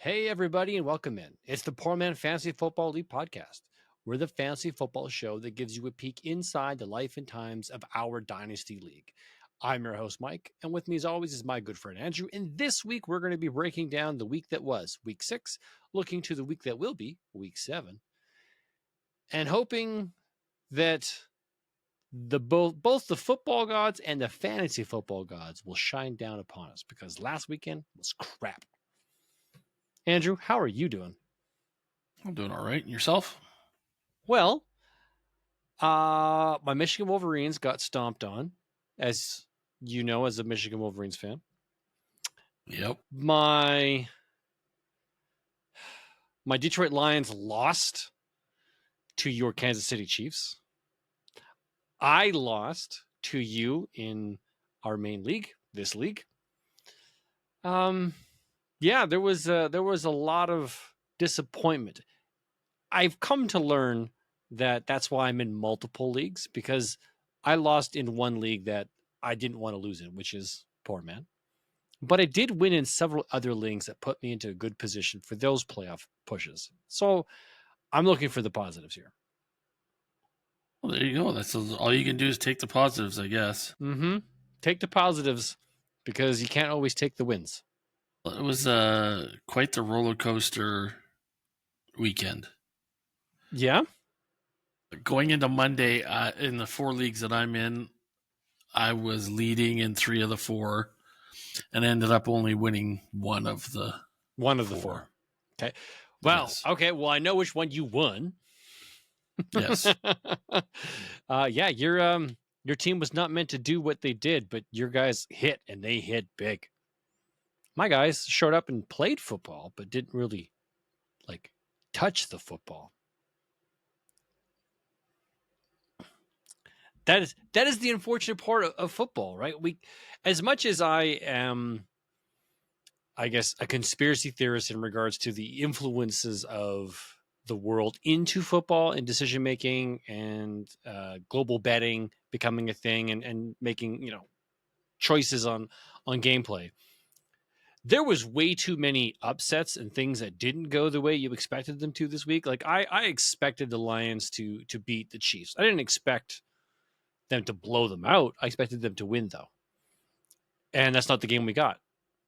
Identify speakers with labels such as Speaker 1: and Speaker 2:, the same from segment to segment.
Speaker 1: Hey, everybody, and welcome in. It's the Poor Man Fantasy Football League podcast. We're the fantasy football show that gives you a peek inside the life and times of our Dynasty League. I'm your host, Mike, and with me, as always, is my good friend, Andrew. And this week, we're going to be breaking down the week that was, week 6, looking to the week that will be, week 7, and hoping that both the football gods and the fantasy football gods will shine down upon us, because last weekend was crap. Andrew, how are you doing?
Speaker 2: I'm doing all right. And yourself?
Speaker 1: Well, my Michigan Wolverines got stomped on, as you know, as a Michigan Wolverines fan.
Speaker 2: Yep.
Speaker 1: My Detroit Lions lost to your Kansas City Chiefs. I lost to you in our main league, this league. Yeah, there was a lot of disappointment. I've come to learn that that's why I'm in multiple leagues, because I lost in one league that I didn't want to lose in, which is Poor Man. But I did win in several other leagues that put me into a good position for those playoff pushes. So I'm looking for the positives here.
Speaker 2: Well, there you go. That's all you can do is take the positives, I guess.
Speaker 1: Mm-hmm. Take the positives, because you can't always take the wins.
Speaker 2: It was quite the roller coaster weekend.
Speaker 1: Yeah?
Speaker 2: Going into Monday, in the 4 leagues that I'm in, I was leading in 3 of the 4 and ended up only winning one of the
Speaker 1: 4. Okay. Well,
Speaker 2: yes.
Speaker 1: Okay. Well, I know which one you won.
Speaker 2: Yes.
Speaker 1: Yeah, your team was not meant to do what they did, but your guys hit, and they hit big. My guys showed up and played football, but didn't really touch the football. That is the unfortunate part of football, right? As much as I am, I guess, a conspiracy theorist in regards to the influences of the world into football and decision making and global betting becoming a thing, and making choices on gameplay. There was way too many upsets and things that didn't go the way you expected them to this week. Like I expected the Lions to beat the Chiefs. I didn't expect them to blow them out. I expected them to win, though. And that's not the game we got.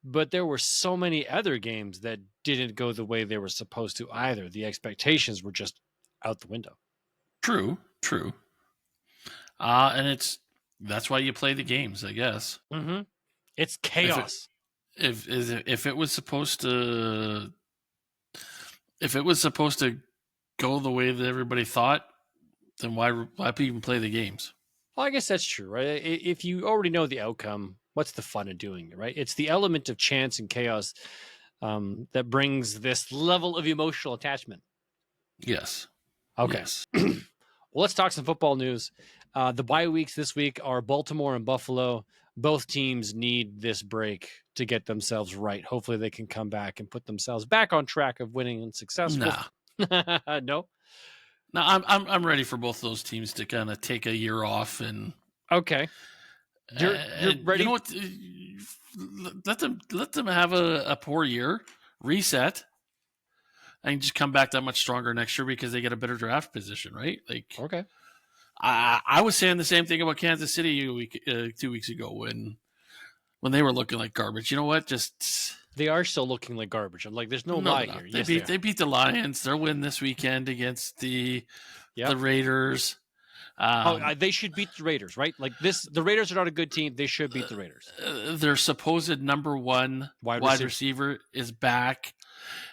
Speaker 1: But there were so many other games that didn't go the way they were supposed to either. The expectations were just out the window.
Speaker 2: True. And that's why you play the games, I guess.
Speaker 1: Mm-hmm. It's chaos.
Speaker 2: If it was supposed to go the way that everybody thought, then why even play the games?
Speaker 1: Well, I guess that's true, right? If you already know the outcome, what's the fun of doing it, right? It's the element of chance and chaos that brings this level of emotional attachment.
Speaker 2: Yes.
Speaker 1: Okay.
Speaker 2: Yes.
Speaker 1: Well, let's talk some football news. The bye weeks this week are Baltimore and Buffalo. Both teams need this break to get themselves right. Hopefully they can come back and put themselves back on track of winning and successful.
Speaker 2: Nah.
Speaker 1: No.
Speaker 2: No, I'm ready for both those teams to kind of take a year off and
Speaker 1: okay. You're ready.
Speaker 2: You know what? Let them have a poor year, reset, and just come back that much stronger next year because they get a better draft position, right? Like,
Speaker 1: okay.
Speaker 2: I was saying the same thing about Kansas City 2 weeks ago when they were looking like garbage. You know what? Just
Speaker 1: they are still looking like garbage. I'm like, there's no lie here.
Speaker 2: Yes, they beat the Lions. They'll win this weekend against the Raiders.
Speaker 1: They should beat the Raiders, right? Like the Raiders are not a good team. They should beat the Raiders.
Speaker 2: Their supposed number 1 wide receiver is back.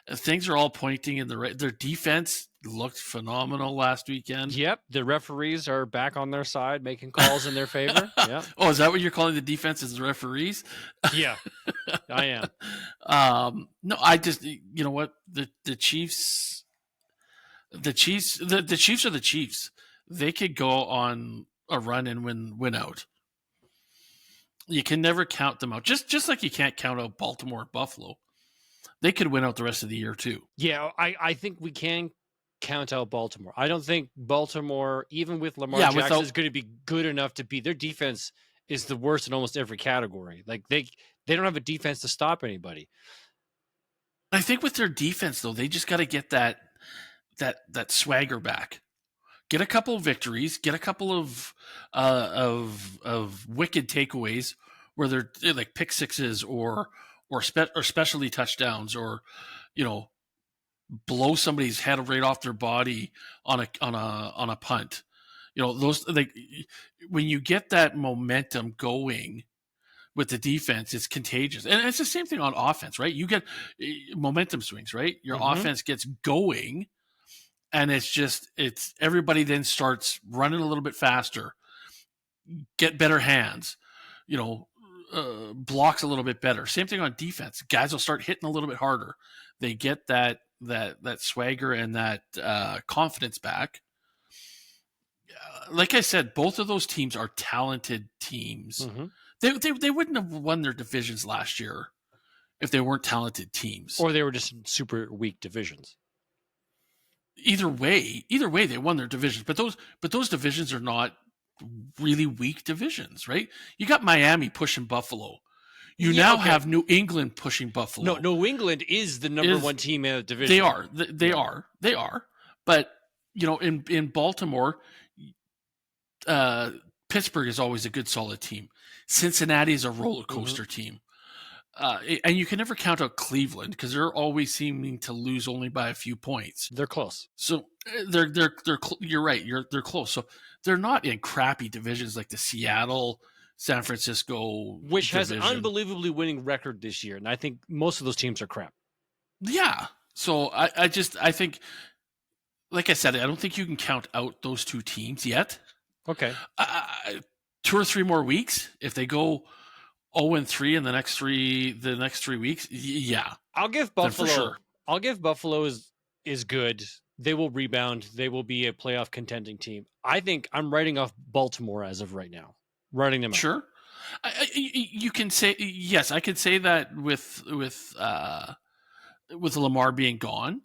Speaker 2: Things are all pointing in their defense looked phenomenal last weekend.
Speaker 1: Yep, the referees are back on their side, making calls in their favor. Yeah.
Speaker 2: Oh, is that what you're calling the defense? As the referees?
Speaker 1: Yeah, I am.
Speaker 2: No, I just you know what the Chiefs. The Chiefs are the Chiefs. They could go on a run and win out. You can never count them out. Just like you can't count out Baltimore and Buffalo. They could win out the rest of the year too.
Speaker 1: Yeah, I think we can count out Baltimore. I don't think Baltimore, even with Lamar Jackson, is going to be good enough to beat. Their defense is the worst in almost every category. Like they don't have a defense to stop anybody.
Speaker 2: I think with their defense, though, they just got to get that swagger back. Get a couple of victories. Get a couple of wicked takeaways where they're like pick sixes or specialty touchdowns, or blow somebody's head right off their body on a punt. Those, like, when you get that momentum going with the defense, it's contagious. And it's the same thing on offense, right? You get momentum swings, right? Your offense gets going, and it's everybody then starts running a little bit faster, get better hands, blocks a little bit better. Same thing on defense. Guys will start hitting a little bit harder. They get that swagger and that confidence back. Like I said, both of those teams are talented teams. They wouldn't have won their divisions last year if they weren't talented teams.
Speaker 1: Or they were just super weak divisions.
Speaker 2: Either way, they won their divisions. But those divisions are not really weak divisions, right? You got Miami pushing Buffalo. You now have New England pushing Buffalo.
Speaker 1: No, New England is the number one team in the division.
Speaker 2: They are. But in Baltimore, Pittsburgh is always a good, solid team. Cincinnati is a roller coaster team. And you can never count out Cleveland because they're always seeming to lose only by a few points.
Speaker 1: They're close.
Speaker 2: So they're you're right. They're close. So they're not in crappy divisions like the Seattle, San Francisco,
Speaker 1: which
Speaker 2: division.
Speaker 1: has an unbelievably winning record this year, and I think most of those teams are crap.
Speaker 2: Yeah. So I think, like I said, I don't think you can count out those two teams yet.
Speaker 1: Okay.
Speaker 2: 2 or 3 more weeks, if they go 0-3 in the next 3 weeks, yeah.
Speaker 1: I'll give Buffalo.
Speaker 2: For sure.
Speaker 1: I'll give Buffalo is good. They will rebound. They will be a playoff contending team. I think I'm writing off Baltimore as of right now. Writing them out.
Speaker 2: Sure. You can say yes. I could say that with Lamar being gone,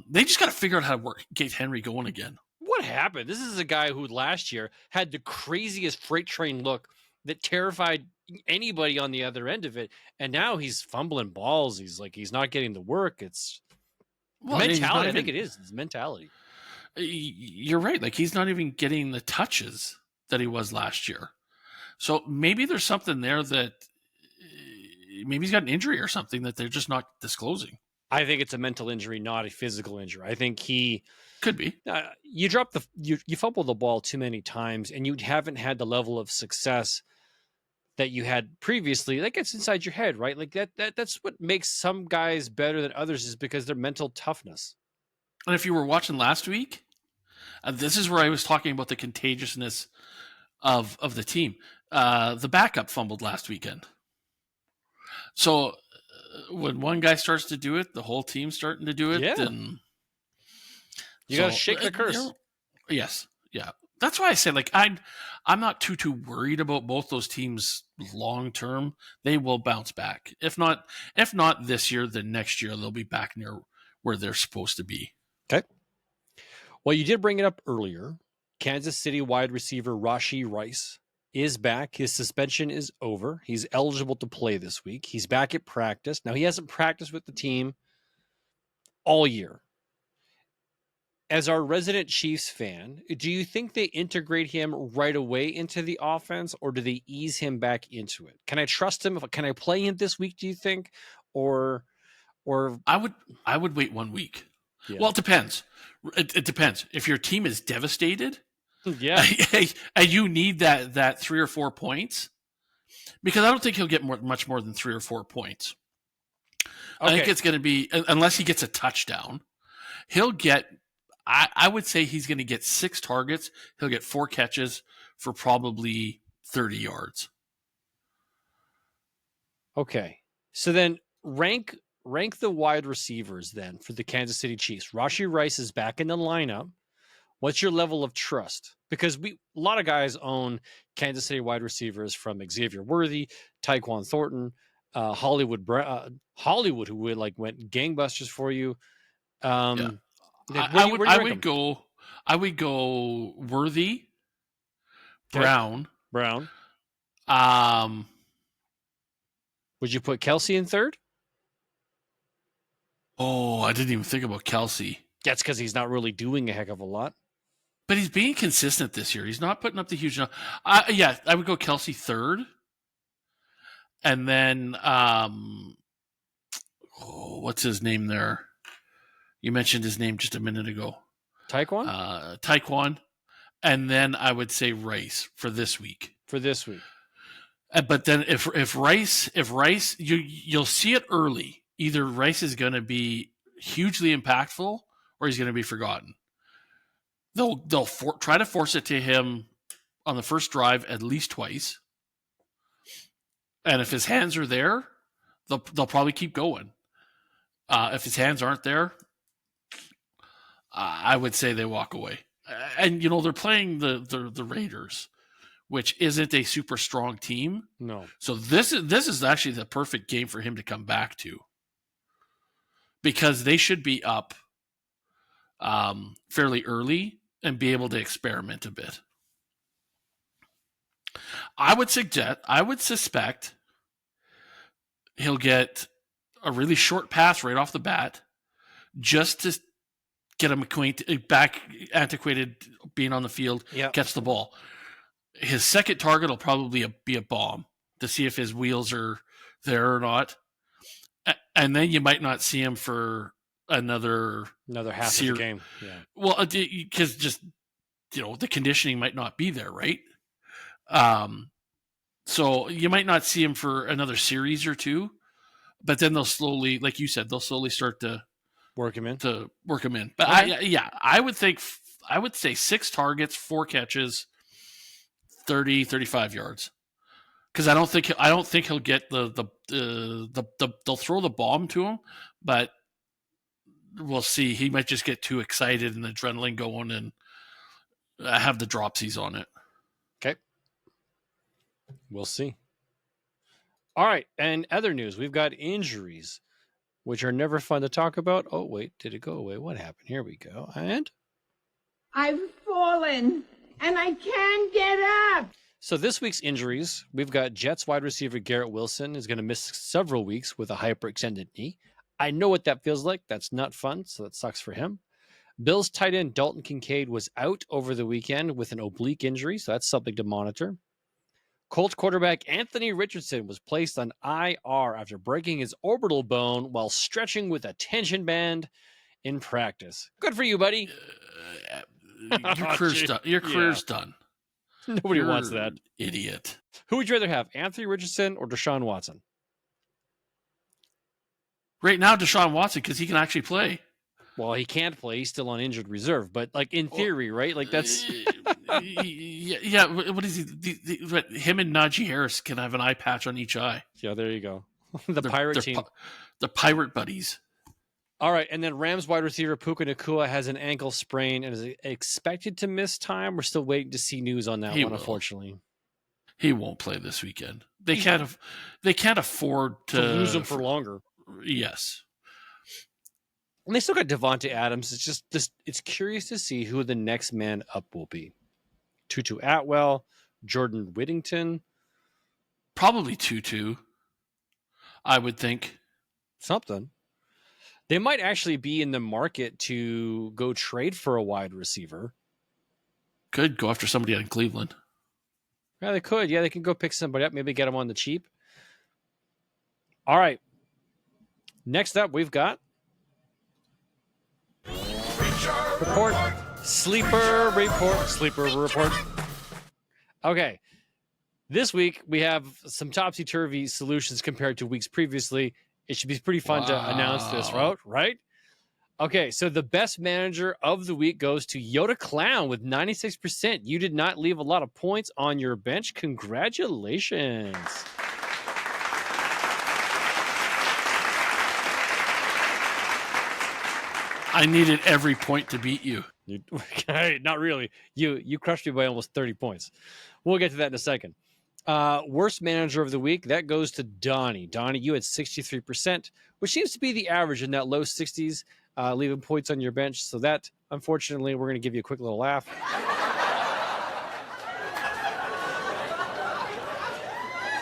Speaker 2: they just got to figure out how to get Henry going again.
Speaker 1: What happened? This is a guy who last year had the craziest freight train look that terrified anybody on the other end of it, and now he's fumbling balls. He's not getting the work. It's mentality. I think it is. It's mentality.
Speaker 2: You're right. Like, he's not even getting the touches that he was last year. So maybe there's something there that maybe he's got an injury or something that they're just not disclosing.
Speaker 1: I think it's a mental injury, not a physical injury. I think he
Speaker 2: could be.
Speaker 1: You drop you fumble the ball too many times, and you haven't had the level of success that you had previously. That gets inside your head, right? Like that's what makes some guys better than others, is because their mental toughness.
Speaker 2: And if you were watching last week, this is where I was talking about the contagiousness of the team. The backup fumbled last weekend. So when one guy starts to do it, the whole team's starting to do it.
Speaker 1: Yeah.
Speaker 2: Then
Speaker 1: you got to shake the curse.
Speaker 2: Yes. Yeah. That's why I say, like, I'm not too worried about both those teams long term. They will bounce back. If not this year, then next year they'll be back near where they're supposed to be.
Speaker 1: Okay. Well, you did bring it up earlier. Kansas City wide receiver Rashee Rice is back. His suspension is over. He's eligible to play this week. He's back at practice. Now, he hasn't practiced with the team all year. As our resident Chiefs fan, do you think they integrate him right away into the offense, or do they ease him back into it? Can I trust him? Can I play him this week, do you think? Or
Speaker 2: I would wait 1 week. Yeah. Well, it depends. It depends. If your team is devastated,
Speaker 1: yeah,
Speaker 2: and you need that 3 or 4 points, because I don't think he'll get much more than 3 or 4 points. Okay. I think it's going to be, unless he gets a touchdown, he'll get, I would say he's going to get 6 targets. He'll get 4 catches for probably 30 yards.
Speaker 1: Okay. So then rank the wide receivers then for the Kansas City Chiefs. Rashee Rice is back in the lineup. What's your level of trust? Because a lot of guys own Kansas City wide receivers, from Xavier Worthy, Tyquan Thornton, Hollywood, who went gangbusters for you.
Speaker 2: Yeah. I would go Worthy, Brown.
Speaker 1: Would you put Kelsey in third?
Speaker 2: Oh, I didn't even think about Kelsey.
Speaker 1: That's because he's not really doing a heck of a lot.
Speaker 2: But he's being consistent this year. He's not putting up the huge. Yeah, I would go Kelsey third, and then what's his name there? You mentioned his name just a minute ago.
Speaker 1: Taekwon?
Speaker 2: Taekwon, and then I would say Rice for this week. But then if Rice, you'll see it early. Either Rice is going to be hugely impactful or he's going to be forgotten. They'll try to force it to him on the first drive at least twice, and if his hands are there, they'll probably keep going. If his hands aren't there, I would say they walk away. And they're playing the Raiders, which isn't a super strong team.
Speaker 1: No.
Speaker 2: So this is actually the perfect game for him to come back to, because they should be up fairly early and be able to experiment a bit. I would suspect he'll get a really short pass right off the bat, just to get him antiquated being on the field, catch the ball. His second target will probably be a bomb to see if his wheels are there or not. And then you might not see him for another
Speaker 1: half of the game. Yeah.
Speaker 2: Well, because just, the conditioning might not be there, right? So you might not see him for another series or two, but then they'll slowly, like you said, start to
Speaker 1: work him in.
Speaker 2: But I would say 6 targets, 4 catches, 30, 35 yards. Because I don't think he'll get they'll throw the bomb to him, but we'll see. He might just get too excited and the adrenaline going and have the dropsies on it.
Speaker 1: Okay. We'll see. All right. And other news, we've got injuries, which are never fun to talk about. Oh, wait, did it go away? What happened? Here we go. And
Speaker 3: I've fallen and I can't get up.
Speaker 1: So this week's injuries, we've got Jets wide receiver Garrett Wilson is going to miss several weeks with a hyperextended knee. I know what that feels like. That's not fun, so that sucks for him. Bills tight end Dalton Kincaid was out over the weekend with an oblique injury, so that's something to monitor. Colts quarterback Anthony Richardson was placed on IR after breaking his orbital bone while stretching with a tension band in practice. Good for you, buddy.
Speaker 2: Your career's done.
Speaker 1: Nobody wants that.
Speaker 2: Idiot.
Speaker 1: Who would you rather have, Anthony Richardson or Deshaun Watson?
Speaker 2: Right now, Deshaun Watson, because he can actually play.
Speaker 1: Well, he can't play. He's still on injured reserve. But, in theory, right? That's...
Speaker 2: yeah, what is he? Him and Najee Harris can have an eye patch on each eye.
Speaker 1: Yeah, there you go. The pirate team.
Speaker 2: The pirate buddies.
Speaker 1: All right, and then Rams wide receiver Puka Nacua has an ankle sprain and is expected to miss time. We're still waiting to see news on that one, unfortunately.
Speaker 2: He won't play this weekend. They can't afford to
Speaker 1: lose him for longer.
Speaker 2: Yes.
Speaker 1: And they still got Devontae Adams. It's just it's curious to see who the next man up will be. Tutu Atwell, Jordan Whittington.
Speaker 2: Probably Tutu, I would think.
Speaker 1: Something. They might actually be in the market to go trade for a wide receiver.
Speaker 2: Could go after somebody out in Cleveland.
Speaker 1: Yeah, they could. Yeah, they can go pick somebody up. Maybe get them on the cheap. All right. Next up, we've got Sleeper report. Okay. This week, we have some topsy-turvy solutions compared to weeks previously. It should be pretty fun to announce this, right? Okay, so the best manager of the week goes to Yoda Clown with 96%. You did not leave a lot of points on your bench. Congratulations.
Speaker 2: I needed every point to beat you.
Speaker 1: Not really. You crushed me by almost 30 points. We'll get to that in a second. Worst manager of the week, that goes to Donnie. Donnie, you had 63%, which seems to be the average in that low 60s, leaving points on your bench. So that, unfortunately, we're going to give you a quick little laugh.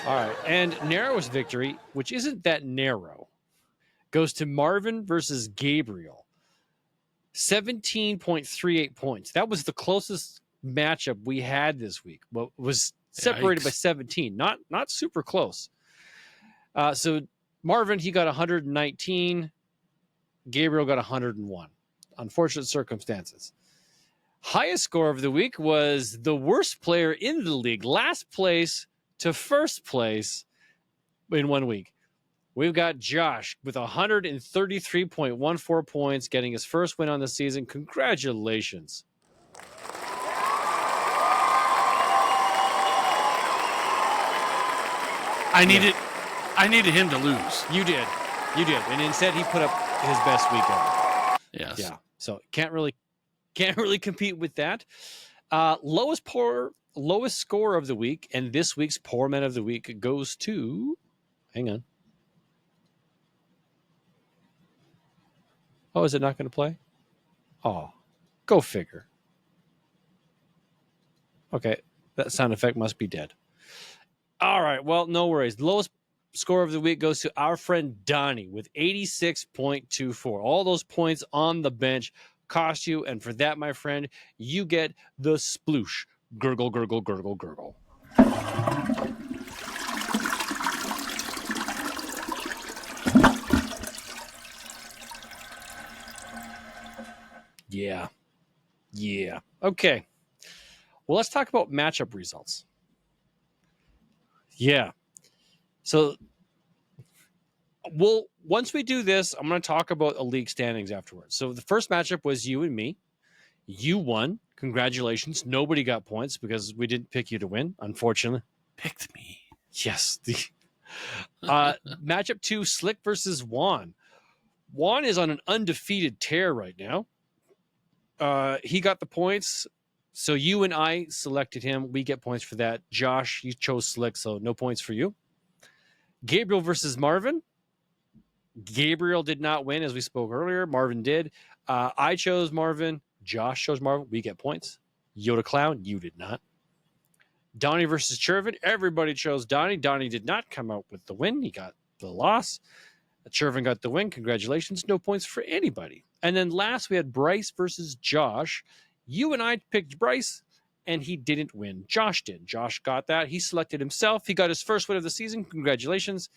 Speaker 1: All right. And narrowest victory, which isn't that narrow, goes to Marvin versus Gabriel. 17.38 points. That was the closest matchup we had this week. Well, was separated by 17. Not super close. So Marvin, he got 119. Gabriel got 101. Unfortunate circumstances. Highest score of the week was the worst player in the league. Last place to first place in 1 week. We've got Josh with 133.14 points, getting his first win on the season. Congratulations.
Speaker 2: I needed him to lose.
Speaker 1: You did. And instead he put up his best week ever.
Speaker 2: Yes.
Speaker 1: Yeah. So can't really compete with that. Lowest score of the week, and this week's Poor Man of the Week goes to, hang on. Oh, is it not going to play? Oh, go figure. Okay, that sound effect must be dead. All right, well, no worries. The lowest score of the week goes to our friend Donnie with 86.24. All those points on the bench cost you, and for that, my friend, you get the sploosh. Gurgle, gurgle, gurgle, gurgle. Yeah. Okay. Well, let's talk about matchup results. Yeah. So, once we do this, I'm going to talk about a league standings afterwards. So the first matchup was you and me. You won. Congratulations. Nobody got points because we didn't pick you to win, unfortunately.
Speaker 2: Picked me.
Speaker 1: Yes. Matchup 2, Slick versus Juan. Juan is on an undefeated tear right now. He got the points. So you and I selected him. We get points for that. Josh, you chose Slick, so no points for you. Gabriel versus Marvin. Gabriel did not win, as we spoke earlier. Marvin did. I chose Marvin. Josh chose Marvin. We get points. Yoda Clown, you did not. Donnie versus Chervin. Everybody chose Donnie. Donnie did not come out with the win. He got the loss. Chervin got the win. Congratulations. No points for anybody. And then last, we had Bryce versus Josh. You and I picked Bryce, and he didn't win. Josh did. Josh got that. He selected himself. He got his first win of the season. Congratulations.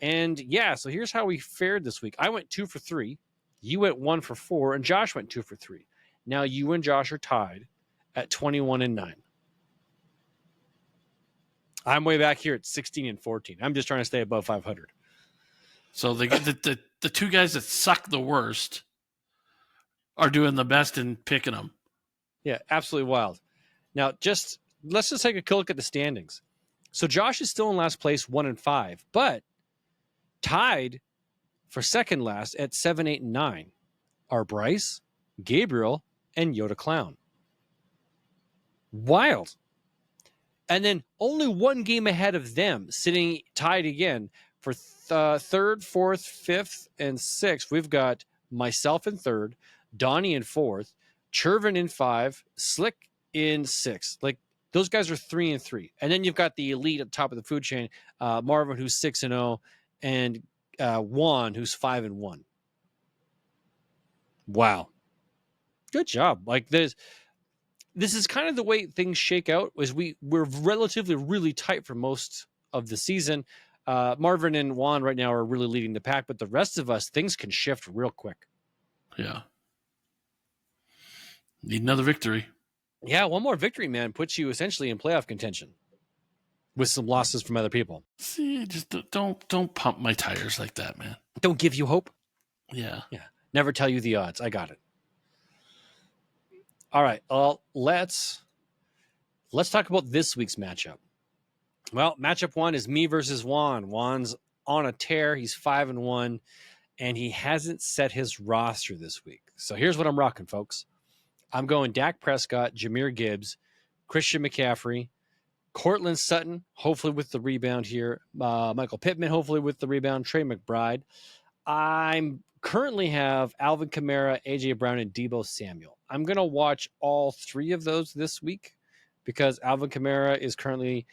Speaker 1: And yeah, so here's how we fared this week. I went 2 for 3. You went 1 for 4, and Josh went 2 for 3. Now you and Josh are tied at 21-9. I'm way back here at 16-14. I'm just trying to stay above 500.
Speaker 2: So the two guys that suck the worst are doing the best in picking them.
Speaker 1: Yeah, absolutely wild. Now, let's just take a look at the standings. So Josh is still in last place, 1-5, but tied for second last at 7, 8, and 9 are Bryce, Gabriel, and Yoda Clown. Wild. And then only one game ahead of them, sitting tied again for third, fourth, fifth, and sixth. We've got myself in third, Donnie in fourth, Chervin in 5, Slick in 6. Like, those guys are 3-3. And then you've got the elite at the top of the food chain, Marvin, who's 6-0, and Juan, who's 5-1. Wow. Good job. Like, this is kind of the way things shake out, is we're relatively really tight for most of the season. Marvin and Juan right now are really leading the pack, but the rest of us, things can shift real quick.
Speaker 2: Yeah. Need another victory.
Speaker 1: Yeah, one more victory, man, puts you essentially in playoff contention with some losses from other people.
Speaker 2: See, just don't pump my tires like that, man.
Speaker 1: Don't give you hope.
Speaker 2: Yeah.
Speaker 1: Never tell you the odds. I got it. All right. Let's talk about this week's matchup. Well, matchup 1 is me versus Juan. Juan's on a tear. He's 5-1, and he hasn't set his roster this week. So here's what I'm rocking, folks. I'm going Dak Prescott, Jahmyr Gibbs, Christian McCaffrey, Cortland Sutton, hopefully with the rebound here, Michael Pittman, hopefully with the rebound, Trey McBride. I'm currently have Alvin Kamara, A.J. Brown, and Deebo Samuel. I'm going to watch all 3 of those this week because Alvin Kamara is currently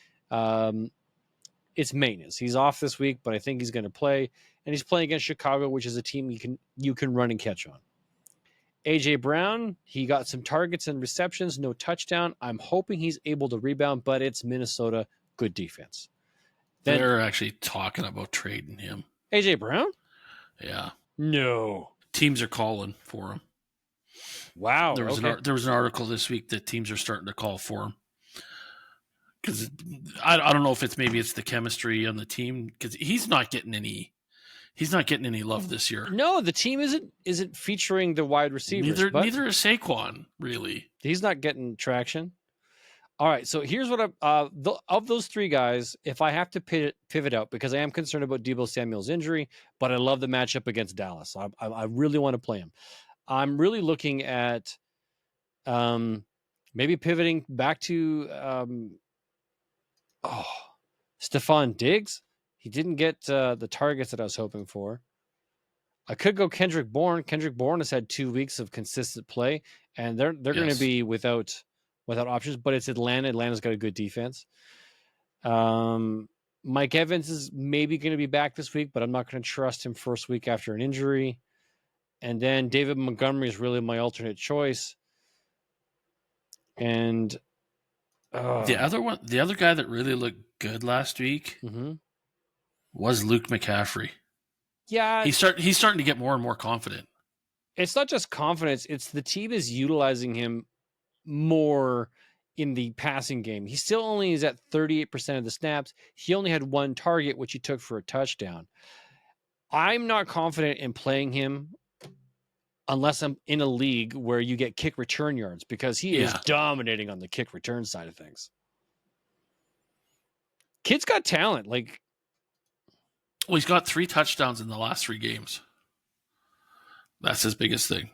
Speaker 1: it's maintenance. He's off this week, but I think he's going to play. and he's playing against Chicago, which is a team you can run and catch on. A.J. Brown, he got some targets and receptions, no touchdown. I'm hoping he's able to rebound, but it's Minnesota, good defense. Then,
Speaker 2: They're actually talking about trading him.
Speaker 1: A.J. Brown?
Speaker 2: Yeah.
Speaker 1: No.
Speaker 2: Teams are calling for him.
Speaker 1: Wow.
Speaker 2: There was an article this week that teams are starting to call for him. Because I don't know if it's the chemistry on the team, because he's not getting any love this year.
Speaker 1: No, the team isn't featuring the wide receivers.
Speaker 2: Neither is Saquon, really.
Speaker 1: He's not getting traction. All right, so here's what of those three guys, if I have to pivot out, because I am concerned about Deebo Samuel's injury, but I love the matchup against Dallas. I really want to play him. I'm really looking at maybe pivoting back to Stephon Diggs. He didn't get the targets that I was hoping for. I could go Kendrick Bourne. Kendrick Bourne has had 2 weeks of consistent play, and they're going to be without options. But it's Atlanta. Atlanta's got a good defense. Mike Evans is maybe going to be back this week, but I'm not going to trust him first week after an injury. And then David Montgomery is really my alternate choice. And
Speaker 2: the other guy that really looked good last week was Luke McCaffrey.
Speaker 1: Yeah,
Speaker 2: he's starting to get more and more confident.
Speaker 1: It's not just confidence; it's the team is utilizing him more in the passing game. He still only is at 38% of the snaps. He only had one target, which he took for a touchdown. I'm not confident in playing him unless I'm in a league where you get kick return yards, because he is dominating on the kick return side of things. Kid's got talent.
Speaker 2: Well, he's got 3 touchdowns in the last 3 games. That's his biggest thing.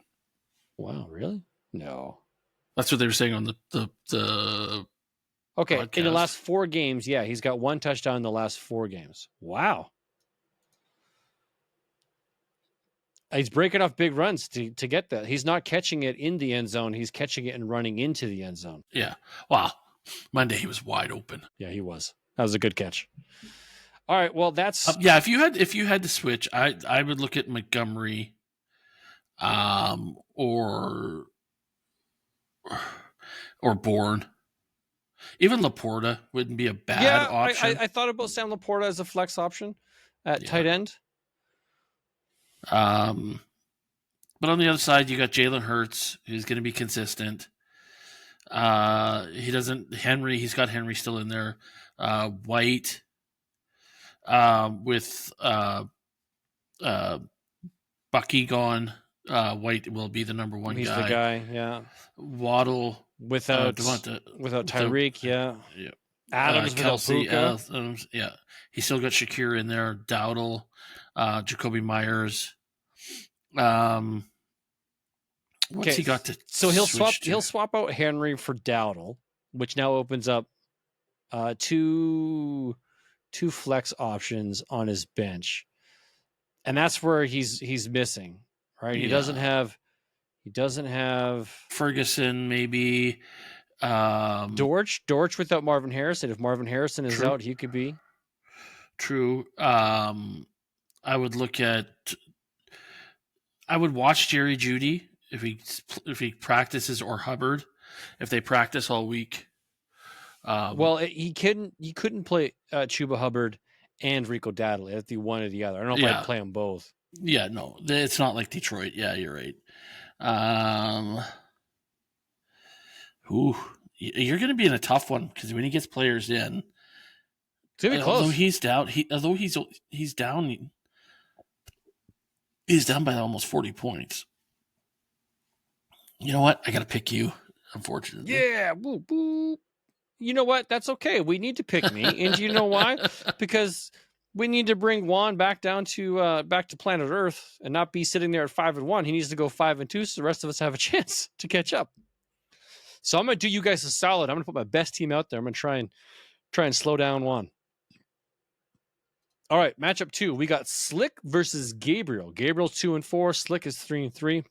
Speaker 1: Wow, really? No.
Speaker 2: That's what they were saying on the
Speaker 1: Okay,
Speaker 2: podcast.
Speaker 1: In the last 4 games, he's got 1 touchdown in the last 4 games. Wow. He's breaking off big runs to get that. He's not catching it in the end zone. He's catching it and running into the end zone.
Speaker 2: Yeah. Wow. Monday he was wide open.
Speaker 1: Yeah, he was. That was a good catch. All right. Well, that's
Speaker 2: if you had to switch, I would look at Montgomery, or Bourne. Even Laporta wouldn't be a bad option.
Speaker 1: I thought about Sam Laporta as a flex option at tight end.
Speaker 2: But on the other side, you got Jalen Hurts, who's going to be consistent. He's got Henry still in there. White, with Bucky gone. White will be the number 1 guy.
Speaker 1: He's the guy, yeah.
Speaker 2: Waddle
Speaker 1: without Tyreek, yeah. Adams
Speaker 2: Kelsey, Adams, yeah. He's still got Shakir in there. Dowdle, Jacoby Myers. What's he got to?
Speaker 1: So he'll swap out Henry for Dowdle, which now opens up 2 flex options on his bench, and that's where he's missing, right? He doesn't have
Speaker 2: Ferguson, maybe
Speaker 1: Dortch without Marvin Harrison. If Marvin Harrison is out, he could be
Speaker 2: true. I would watch Jerry Jeudy if he practices, or Hubbard if they practice all week.
Speaker 1: He couldn't play Chuba Hubbard and Rico Dowdle at the one or the other. I don't know if I'd play them both.
Speaker 2: Yeah, no, it's not like Detroit. Yeah, you're right. You're going to be in a tough one, because when he gets players in,
Speaker 1: it's going to be close.
Speaker 2: Although he's down, he's down by almost 40 points. You know what? I got to pick you, unfortunately.
Speaker 1: Yeah. Woo, woo. You know what? That's okay. We need to pick me. And do you know why? Because we need to bring Juan back to planet Earth and not be sitting there at 5-1. He needs to go 5-2, so the rest of us have a chance to catch up. So I'm going to do you guys a solid. I'm going to put my best team out there. I'm going to try and slow down Juan. All right, matchup 2. We got Slick versus Gabriel. Gabriel's 2-4. Slick is 3-3.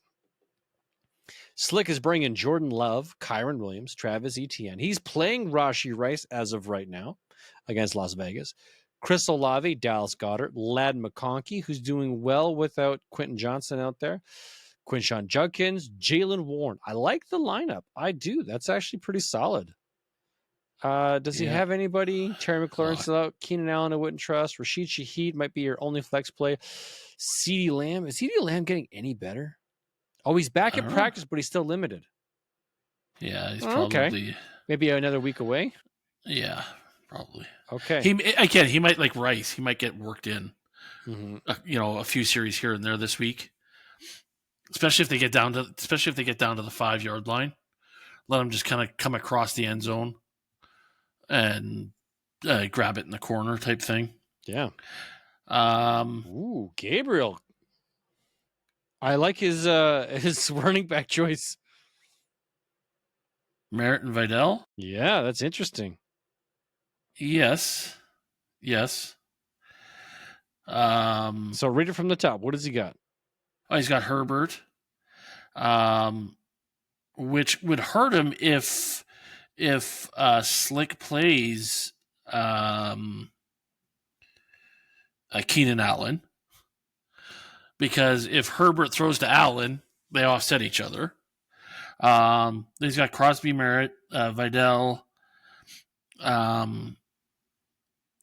Speaker 1: Slick is bringing Jordan Love, Kyron Williams, Travis Etienne. He's playing Rashee Rice as of right now against Las Vegas. Chris Olave, Dallas Goedert, Ladd McConkey, who's doing well without Quentin Johnson out there, Quinshon Judkins, Jalen Warren. I like the lineup. I do. That's actually pretty solid. Does he have anybody? Terry McLaurin still out. Keenan Allen I wouldn't trust. Rashid Shaheed might be your only flex play. CeeDee Lamb. Is CeeDee Lamb getting any better? Oh, he's back at practice, but he's still limited.
Speaker 2: Yeah, he's probably
Speaker 1: maybe another week away.
Speaker 2: Yeah, probably.
Speaker 1: Okay.
Speaker 2: He might like Rice. He might get worked in.
Speaker 1: Mm-hmm.
Speaker 2: A few series here and there this week, especially if they get down to the 5-yard line. Let him just kind of come across the end zone and grab it in the corner type thing.
Speaker 1: Yeah. Gabriel. I like his running back choice.
Speaker 2: Merritt and Vidal?
Speaker 1: Yeah, that's interesting.
Speaker 2: Yes.
Speaker 1: So read it from the top. What does he got?
Speaker 2: Oh, he's got Herbert, which would hurt him if Slick plays Keenan Allen, because if Herbert throws to Allen, they offset each other. He's got Crosby, Merritt, Vidal,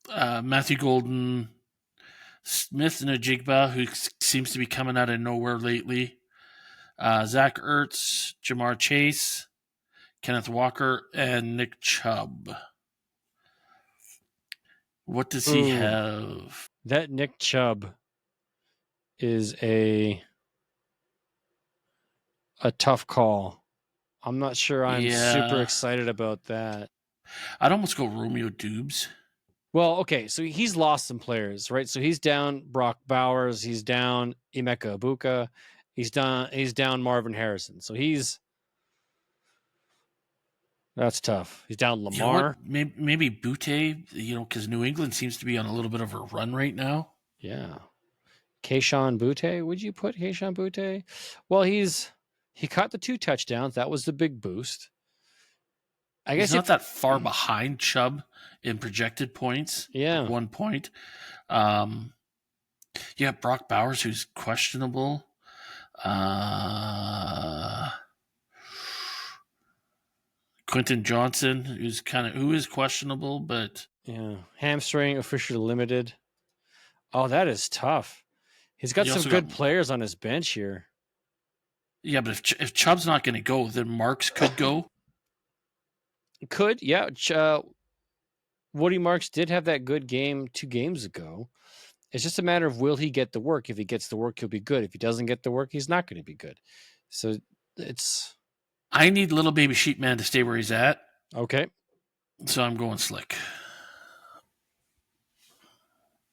Speaker 2: Matthew Golden, Smith and Ajigba, who seems to be coming out of nowhere lately. Zach Ertz, Jamar Chase, Kenneth Walker, and Nick Chubb. What does he have?
Speaker 1: That Nick Chubb is a tough call. I'm not sure I'm super excited about that.
Speaker 2: I'd almost go Romeo Dubes.
Speaker 1: Well, okay, so he's lost some players, right? So he's down Brock Bowers, he's down Emeka Ibuka, he's down Marvin Harrison. So that's tough. He's down Lamar.
Speaker 2: You know maybe Butte, because New England seems to be on a little bit of a run right now.
Speaker 1: Yeah. Kayshon Butte, would you put Kayshon Butte? Well, he caught the 2 touchdowns. That was the big boost. I guess
Speaker 2: he's not that far behind Chubb in projected points.
Speaker 1: Yeah.
Speaker 2: At 1 point. Brock Bowers, who's questionable. Quentin Johnson, who is questionable, but
Speaker 1: hamstring officially limited. Oh, that is tough. He's got some good players on his bench here.
Speaker 2: Yeah, but if Chubb's not going to go, then Marks could go.
Speaker 1: Could, yeah. Woody Marks did have that good game 2 games ago. It's just a matter of will he get the work. If he gets the work, he'll be good. If he doesn't get the work, he's not going to be good. So
Speaker 2: I need little baby sheep man to stay where he's at.
Speaker 1: Okay.
Speaker 2: So I'm going Slick.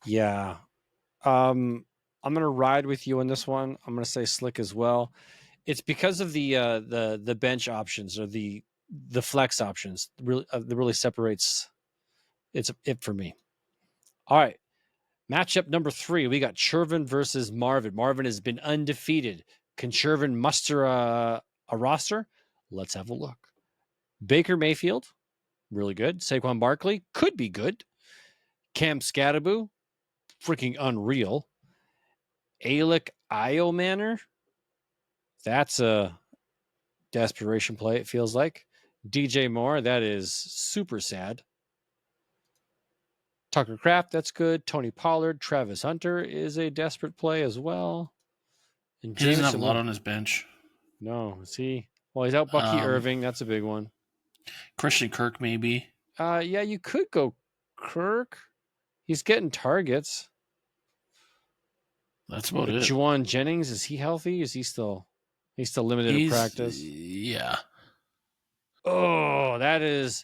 Speaker 1: Yeah. I'm going to ride with you on this one. I'm going to say Slick as well. It's because of the bench options or the flex options. Really, that really separates. It's it for me. All right. Matchup number 3. We got Chervin versus Marvin. Marvin has been undefeated. Can Chervin muster a roster? Let's have a look. Baker Mayfield, really good. Saquon Barkley, could be good. Cam Scatterboo, freaking unreal. Alec Iomanner, that's a desperation play, it feels like. DJ Moore, that is super sad. Tucker Kraft, that's good. Tony Pollard, Travis Hunter is a desperate play as well. And
Speaker 2: he doesn't have a lot on his bench.
Speaker 1: No, is he? Well, he's out Bucky Irving. That's a big one.
Speaker 2: Christian Kirk, maybe.
Speaker 1: Yeah, you could go Kirk. He's getting targets.
Speaker 2: That's about it.
Speaker 1: Juwan Jennings, is he healthy? Is he still? He's still limited in practice.
Speaker 2: Yeah.
Speaker 1: Oh, that is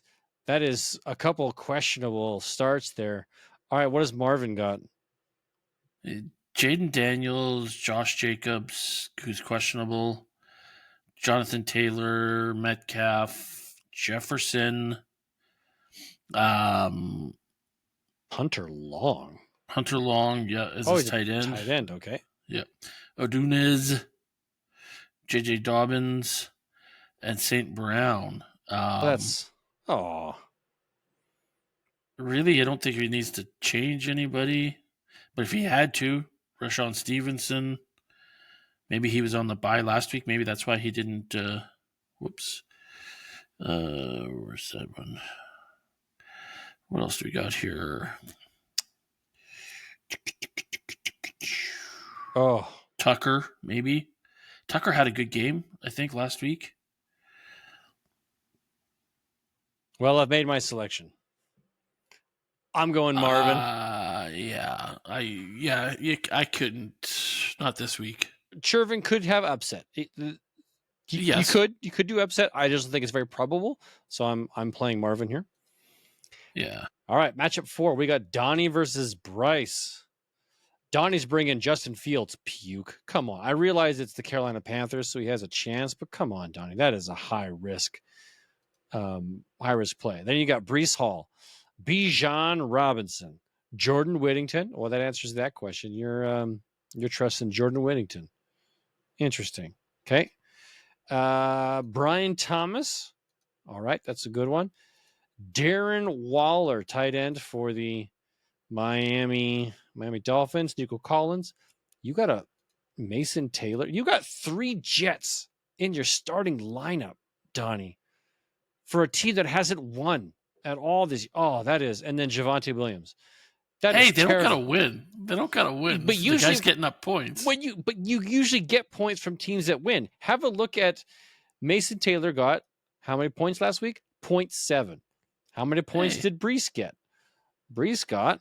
Speaker 1: a couple questionable starts there. All right, what has Marvin got?
Speaker 2: Jaden Daniels, Josh Jacobs, who's questionable. Jonathan Taylor, Metcalf, Jefferson,
Speaker 1: Hunter Long.
Speaker 2: Is his tight end.
Speaker 1: Tight end, okay.
Speaker 2: Yeah. Odunez, J.J. Dobbins, and St. Brown. Really, I don't think he needs to change anybody. But if he had to, Rashawn Stevenson, maybe he was on the bye last week. Maybe that's why he didn't. Whoops. Where's that one? What else do we got here?
Speaker 1: Oh,
Speaker 2: Tucker, maybe. Tucker had a good game, I think, last week.
Speaker 1: well, I've made my selection. I'm going Marvin.
Speaker 2: I couldn't. Not this week.
Speaker 1: Chervin could have upset.
Speaker 2: Yes.
Speaker 1: You could do upset. I just don't think it's very probable. So I'm playing Marvin here.
Speaker 2: Yeah.
Speaker 1: All right, matchup 4. We got Donnie versus Bryce. Donnie's bringing Justin Fields. Puke. Come on. I realize it's the Carolina Panthers, so he has a chance, but come on, Donnie. That is a high risk play. Then you got Breece Hall, Bijan Robinson, Jordan Whittington. Well, that answers that question. You're trusting Jordan Whittington. Interesting. Okay. Brian Thomas. All right, that's a good one. Darren Waller, tight end for the Miami Dolphins. Nico Collins. You got a Mason Taylor. You got 3 Jets in your starting lineup, Donnie, for a team that hasn't won at all this. Oh, that is. And then Javonte Williams.
Speaker 2: They don't gotta win. They don't gotta win.
Speaker 1: But usually,
Speaker 2: the guy's getting up points.
Speaker 1: But you usually get points from teams that win. Have a look at Mason Taylor got how many points last week? 0.7. How many points did Breece get? Breece got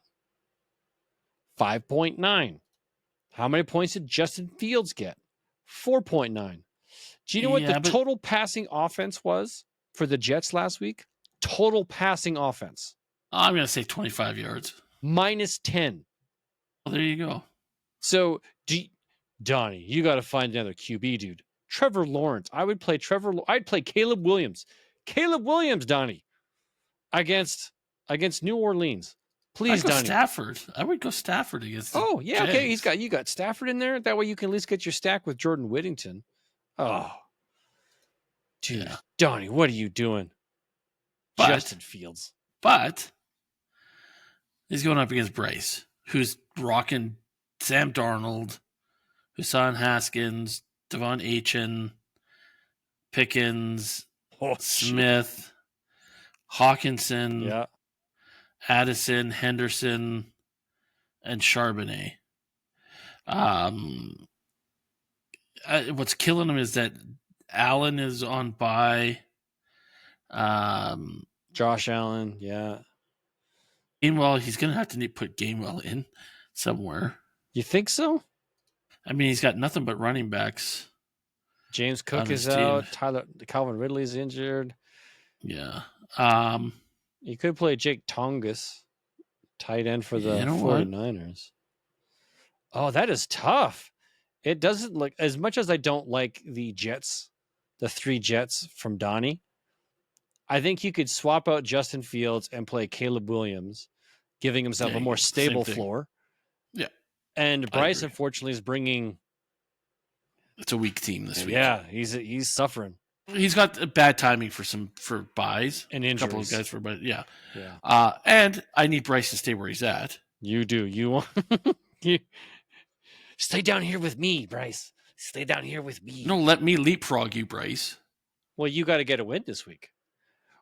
Speaker 1: 5.9. How many points did Justin Fields get? 4.9. Do you know what the total passing offense was for the Jets last week? Total passing offense.
Speaker 2: I'm going to say 25 yards.
Speaker 1: -10.
Speaker 2: Well, there you go.
Speaker 1: So, Donnie, you got to find another QB, dude. Trevor Lawrence. I'd play Caleb Williams. Caleb Williams, Donnie, against New Orleans. Please, Donnie.
Speaker 2: Stafford. I would go Stafford against.
Speaker 1: Oh yeah,
Speaker 2: Jags.
Speaker 1: Okay. You got Stafford in there. That way you can at least get your stack with Jordan Whittington. Oh, dude, yeah. Donnie, what are you doing? Justin Fields.
Speaker 2: But he's going up against Bryce, who's rocking Sam Darnold, Hassan Haskins, Devon Achane, Pickens, Smith, Hawkinson, Addison, Henderson, and Charbonnet. What's killing him is that Allen is on bye.
Speaker 1: Josh Allen, yeah.
Speaker 2: Gainwell, he's going to have to put Gainwell in somewhere.
Speaker 1: You think so?
Speaker 2: I mean, he's got nothing but running backs.
Speaker 1: James Cook is out. Calvin Ridley's injured.
Speaker 2: Yeah.
Speaker 1: You could play Jake Tongas, tight end for the 49ers. Oh, that is tough. It doesn't look, as much as I don't like the Jets, the 3 Jets from Donnie, I think you could swap out Justin Fields and play Caleb Williams, giving himself a more stable floor.
Speaker 2: Yeah.
Speaker 1: And Bryce, unfortunately, is bringing.
Speaker 2: It's a weak team this week.
Speaker 1: Yeah, he's suffering.
Speaker 2: He's got bad timing for buys
Speaker 1: and injuries.
Speaker 2: A couple of guys yeah. And I need Bryce to stay where he's at.
Speaker 1: You do. You want stay down here with me, Bryce. Stay down here with me.
Speaker 2: No, let me leapfrog you, Bryce.
Speaker 1: Well, you got to get a win this week.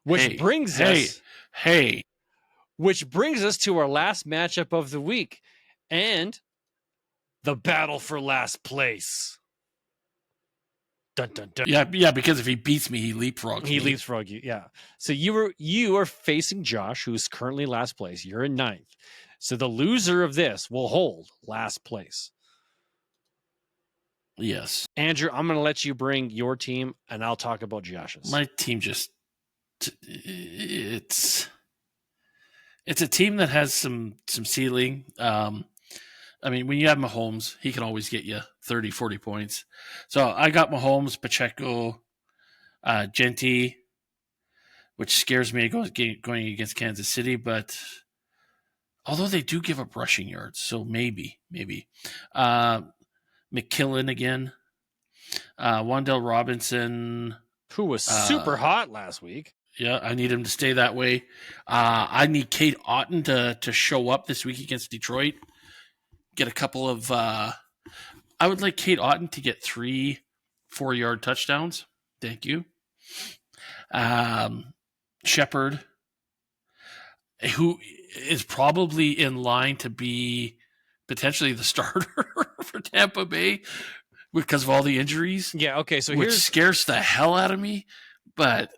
Speaker 1: Which brings us to our last matchup of the week and the battle for last place. Dun, dun, dun.
Speaker 2: Yeah, because if he beats me, he leapfrogs me.
Speaker 1: He leapfrogs you, yeah. So you are facing Josh, who's currently last place. You're in 9th. So the loser of this will hold last place.
Speaker 2: Yes.
Speaker 1: Andrew, I'm going to let you bring your team, and I'll talk about Josh's.
Speaker 2: My team it's a team that has some ceiling. I mean, when you have Mahomes, he can always get you 30, 40 points. So I got Mahomes, Pacheco, Genti, which scares me going against Kansas City. But although they do give up rushing yards, so maybe. McKillen again. Wan'Dale Robinson.
Speaker 1: Who was super hot last week.
Speaker 2: Yeah, I need him to stay that way. I need Kate Otten to show up this week against Detroit. Get a couple of. I would like Kate Otten to get 3 4-yard touchdowns. Thank you. Shepard, who is probably in line to be potentially the starter for Tampa Bay because of all the injuries.
Speaker 1: Yeah, okay. So
Speaker 2: which scares the hell out of me. But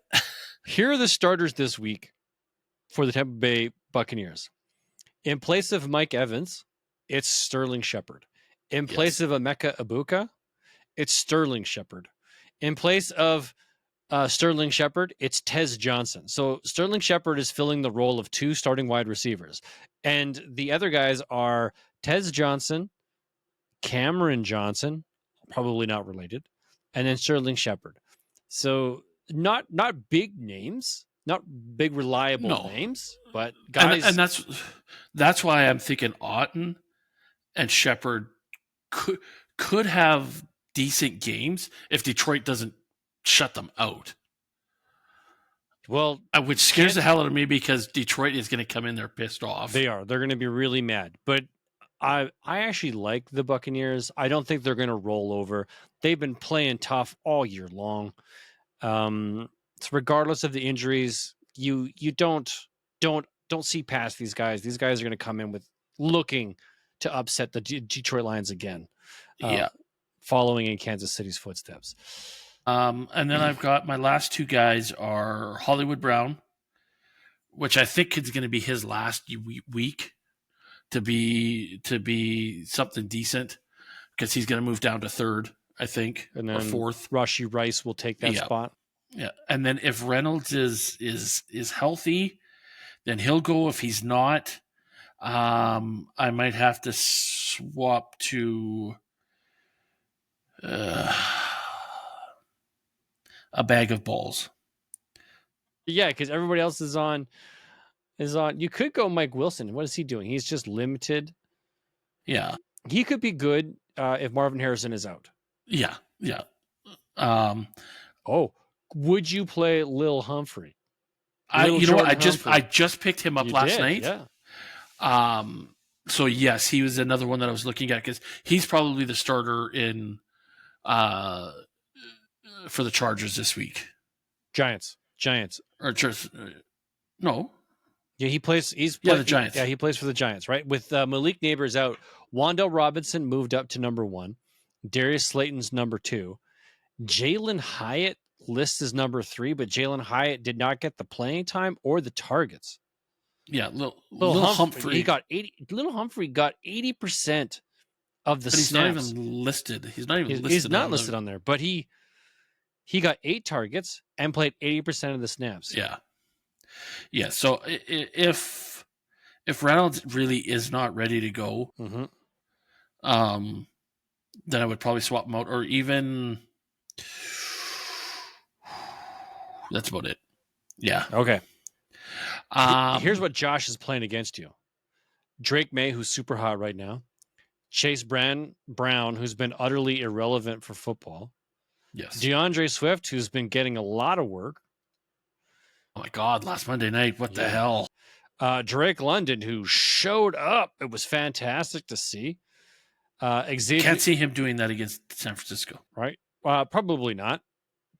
Speaker 1: here are the starters this week for the Tampa Bay Buccaneers. In place of Mike Evans, it's Sterling Shepard. In place of Emeka Ibuka, it's Sterling Shepard. In place of Sterling Shepard, it's Tez Johnson. So Sterling Shepard is filling the role of 2 starting wide receivers. And the other guys are Tez Johnson, Cameron Johnson, probably not related, and then Sterling Shepard. So not big names, not big reliable names, but guys.
Speaker 2: And that's why I'm thinking Otten and Shepard could have decent games if Detroit doesn't shut them out.
Speaker 1: Well,
Speaker 2: which scares the hell out of me because Detroit is going to come in there pissed off.
Speaker 1: They are. They're going to be really mad. But I actually like the Buccaneers. I don't think they're going to roll over. They've been playing tough all year long. So regardless of the injuries, you don't see past these guys. These guys are going to come in with looking to upset the Detroit Lions again. Following in Kansas City's footsteps.
Speaker 2: And then I've got my last 2 guys are Hollywood Brown, which I think is going to be his last week to be something decent because he's going to move down to 3rd, I think,
Speaker 1: and then
Speaker 2: or 4th.
Speaker 1: Rashee Rice will take that spot.
Speaker 2: Yeah, and then if Reynolds is healthy, then he'll go. If he's not, I might have to swap to a bag of balls.
Speaker 1: Yeah, because everybody else is on. You could go Mike Wilson. What is he doing? He's just limited.
Speaker 2: Yeah,
Speaker 1: he could be good if Marvin Harrison is out.
Speaker 2: Yeah.
Speaker 1: Would you play Lil Humphrey?
Speaker 2: I just picked him up last night.
Speaker 1: Yeah.
Speaker 2: So yes, he was another one that I was looking at because he's probably the starter in for the Chargers this week.
Speaker 1: Giants.
Speaker 2: Or just no.
Speaker 1: Yeah, he plays.
Speaker 2: The Giants.
Speaker 1: He plays for the Giants, right? With Malik Neighbors out, Wan'Dale Robinson moved up to number 1. Darius Slayton's number 2. Jalen Hyatt lists as number 3, but Jalen Hyatt did not get the playing time or the targets.
Speaker 2: Yeah, Lil Humphrey.
Speaker 1: He got 80. Little Humphrey got 80% of the snaps.
Speaker 2: He's not even listed. He's not listed
Speaker 1: on there, but he got 8 targets and played 80% of the snaps.
Speaker 2: Yeah. So if Reynolds really is not ready to go, then I would probably swap him out, or even that's about it. Yeah.
Speaker 1: Okay. Here's what Josh is playing against you: Drake May, who's super hot right now; Chase Brown, who's been utterly irrelevant for football;
Speaker 2: yes,
Speaker 1: DeAndre Swift, who's been getting a lot of work.
Speaker 2: Oh my God! Last Monday night, what the hell?
Speaker 1: Drake London, who showed up. It was fantastic to see. Xavier,
Speaker 2: can't see him doing that against San Francisco,
Speaker 1: right? Probably not.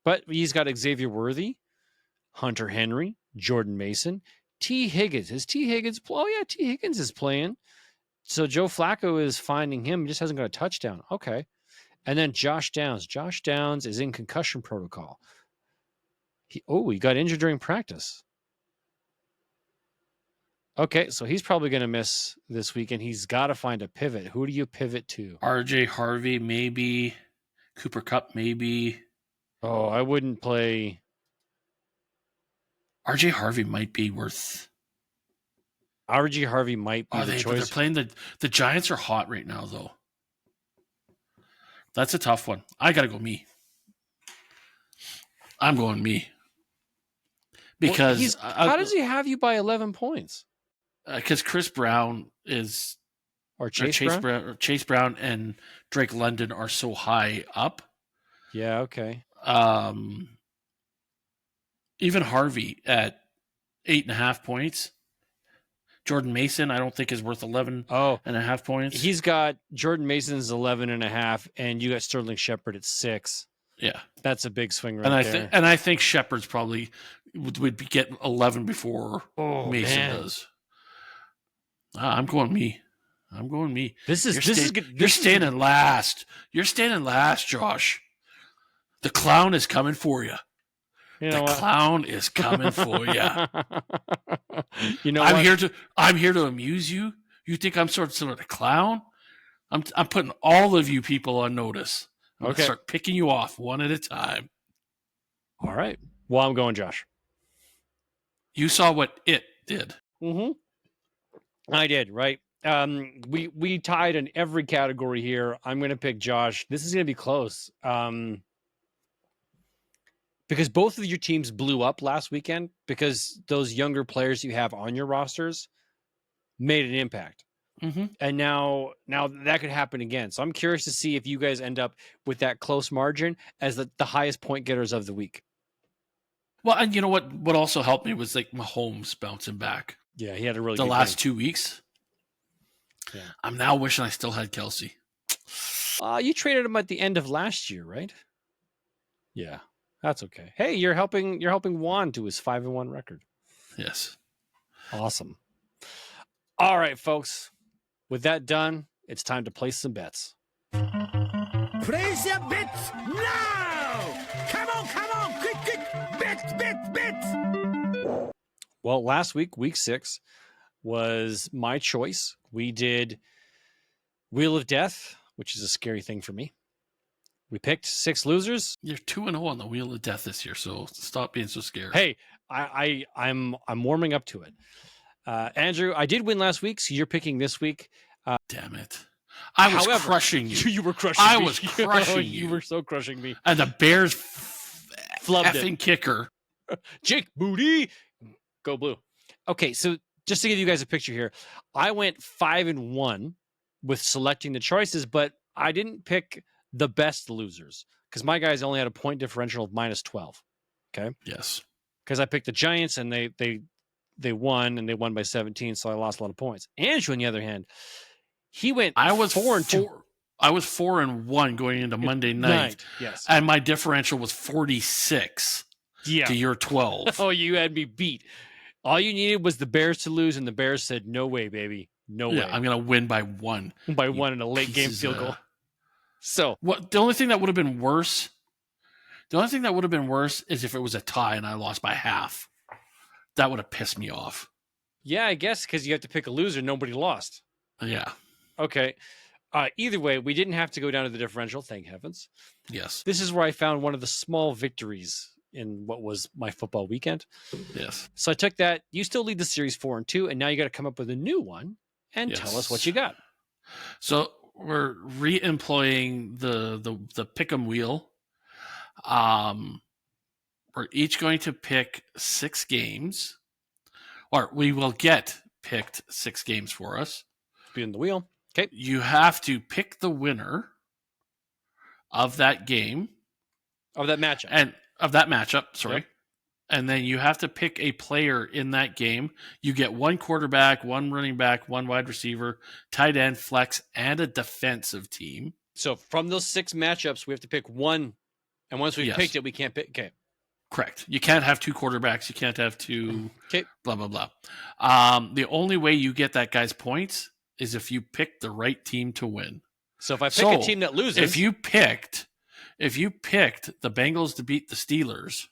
Speaker 1: But he's got Xavier Worthy, Hunter Henry, Jordan Mason, T. Higgins. Is T. Higgins? Oh yeah, T. Higgins is playing. So Joe Flacco is finding him. He just hasn't got a touchdown. Okay. And then Josh Downs. Josh Downs is in concussion protocol. He got injured during practice. Okay, so he's probably going to miss this weekend. He's got to find a pivot. Who do you pivot to?
Speaker 2: RJ Harvey, maybe. Cooper Kupp, maybe.
Speaker 1: Oh, I wouldn't play.
Speaker 2: RJ Harvey might be worth.
Speaker 1: RJ Harvey might be the choice.
Speaker 2: They're playing the Giants are hot right now, though. That's a tough one. I got to go me. I'm going me. Because
Speaker 1: how does he have you by 11 points?
Speaker 2: Because Chris Brown is,
Speaker 1: or Chase
Speaker 2: Brown and Drake London are so high up.
Speaker 1: Yeah. Okay.
Speaker 2: Even Harvey at 8.5 points. Jordan Mason, I don't think is worth 11.5 points.
Speaker 1: He's got Jordan Mason's 11.5, and you got Sterling Shepard at 6.
Speaker 2: Yeah,
Speaker 1: that's a big swing
Speaker 2: there. I think Shepard's probably would get 11 before Mason does. I'm going me. You're standing last. You're standing last, Josh. The clown is coming for you. Clown is coming for you. I'm here to amuse you. You think I'm sort of a clown? I'm putting all of you people on notice. I'm going to start picking you off one at a time.
Speaker 1: All right. Well, I'm going Josh.
Speaker 2: You saw what it did.
Speaker 1: Mm-hmm. I did, right? We tied in every category here. I'm going to pick Josh. This is going to be close. Because both of your teams blew up last weekend because those younger players you have on your rosters made an impact.
Speaker 2: Mm-hmm.
Speaker 1: And now that could happen again. So I'm curious to see if you guys end up with that close margin as the highest point getters of the week.
Speaker 2: Well, and you know what also helped me was like Mahomes bouncing back.
Speaker 1: Yeah, he had a really
Speaker 2: good last
Speaker 1: game.
Speaker 2: 2 weeks.
Speaker 1: Yeah.
Speaker 2: I'm now wishing I still had Kelsey.
Speaker 1: You traded him at the end of last year, right? Yeah. That's okay. Hey, you're helping Juan to his 5-1 record.
Speaker 2: Yes.
Speaker 1: Awesome. All right, folks. With that done, it's time to place some bets.
Speaker 4: Place your bets now! Come on! Quick! Bets!
Speaker 1: Well, last week, week 6, was my choice. We did Wheel of Death, which is a scary thing for me. We picked 6 losers.
Speaker 2: You're 2-0 on the Wheel of Death this year, so stop being so scared.
Speaker 1: Hey, I'm warming up to it. Andrew, I did win last week, so you're picking this week.
Speaker 2: Damn it. I was crushing you.
Speaker 1: You were crushing me.
Speaker 2: I was crushing you.
Speaker 1: You were so crushing me.
Speaker 2: And the Bears
Speaker 1: flubbed
Speaker 2: effing
Speaker 1: it.
Speaker 2: Kicker.
Speaker 1: Jake Booty. Go blue. Okay, so just to give you guys a picture here, I went 5-1 with selecting the choices, but I didn't pick the best losers because my guys only had a point differential of -12. Okay.
Speaker 2: Yes.
Speaker 1: Because I picked the Giants and they won and they won by 17, so I lost a lot of points. Andrew, on the other hand, he went.
Speaker 2: I was
Speaker 1: 4-2.
Speaker 2: I was 4-1 going into Monday night.
Speaker 1: Yes,
Speaker 2: and my differential was 46.
Speaker 1: Yeah.
Speaker 2: To your 12.
Speaker 1: Oh, you had me beat. All you needed was the Bears to lose, and the Bears said, "No way, baby, no way.
Speaker 2: I'm going to win by 1."
Speaker 1: By 1 in a late game field goal. So,
Speaker 2: what? The only thing that would have been worse. Is if it was a tie and I lost by half. That would have pissed me off.
Speaker 1: Yeah, I guess because you have to pick a loser. Nobody lost.
Speaker 2: Yeah.
Speaker 1: Okay. Either way, we didn't have to go down to the differential. Thank heavens.
Speaker 2: Yes.
Speaker 1: This is where I found one of the small victories in what was my football weekend.
Speaker 2: Yes.
Speaker 1: So I took that. You still lead the series 4-2, and now you got to come up with a new one and tell us what you got.
Speaker 2: So we're re-employing the pick'em wheel. We're each going to pick 6 games, or we will get picked 6 games for us.
Speaker 1: Spin the wheel. Okay.
Speaker 2: You have to pick the winner of that game.
Speaker 1: Of that matchup. Sorry.
Speaker 2: Yep. And then you have to pick a player in that game. You get 1 quarterback, 1 running back, 1 wide receiver, tight end, flex, and a defensive team.
Speaker 1: So from those 6 matchups, we have to pick one. And once we've picked it, we can't pick. Okay.
Speaker 2: Correct. You can't have 2 quarterbacks. You can't have 2 blah, blah, blah. The only way you get that guy's points is if you pick the right team to win.
Speaker 1: So if I pick a team that loses.
Speaker 2: If you picked the Bengals to beat the Steelers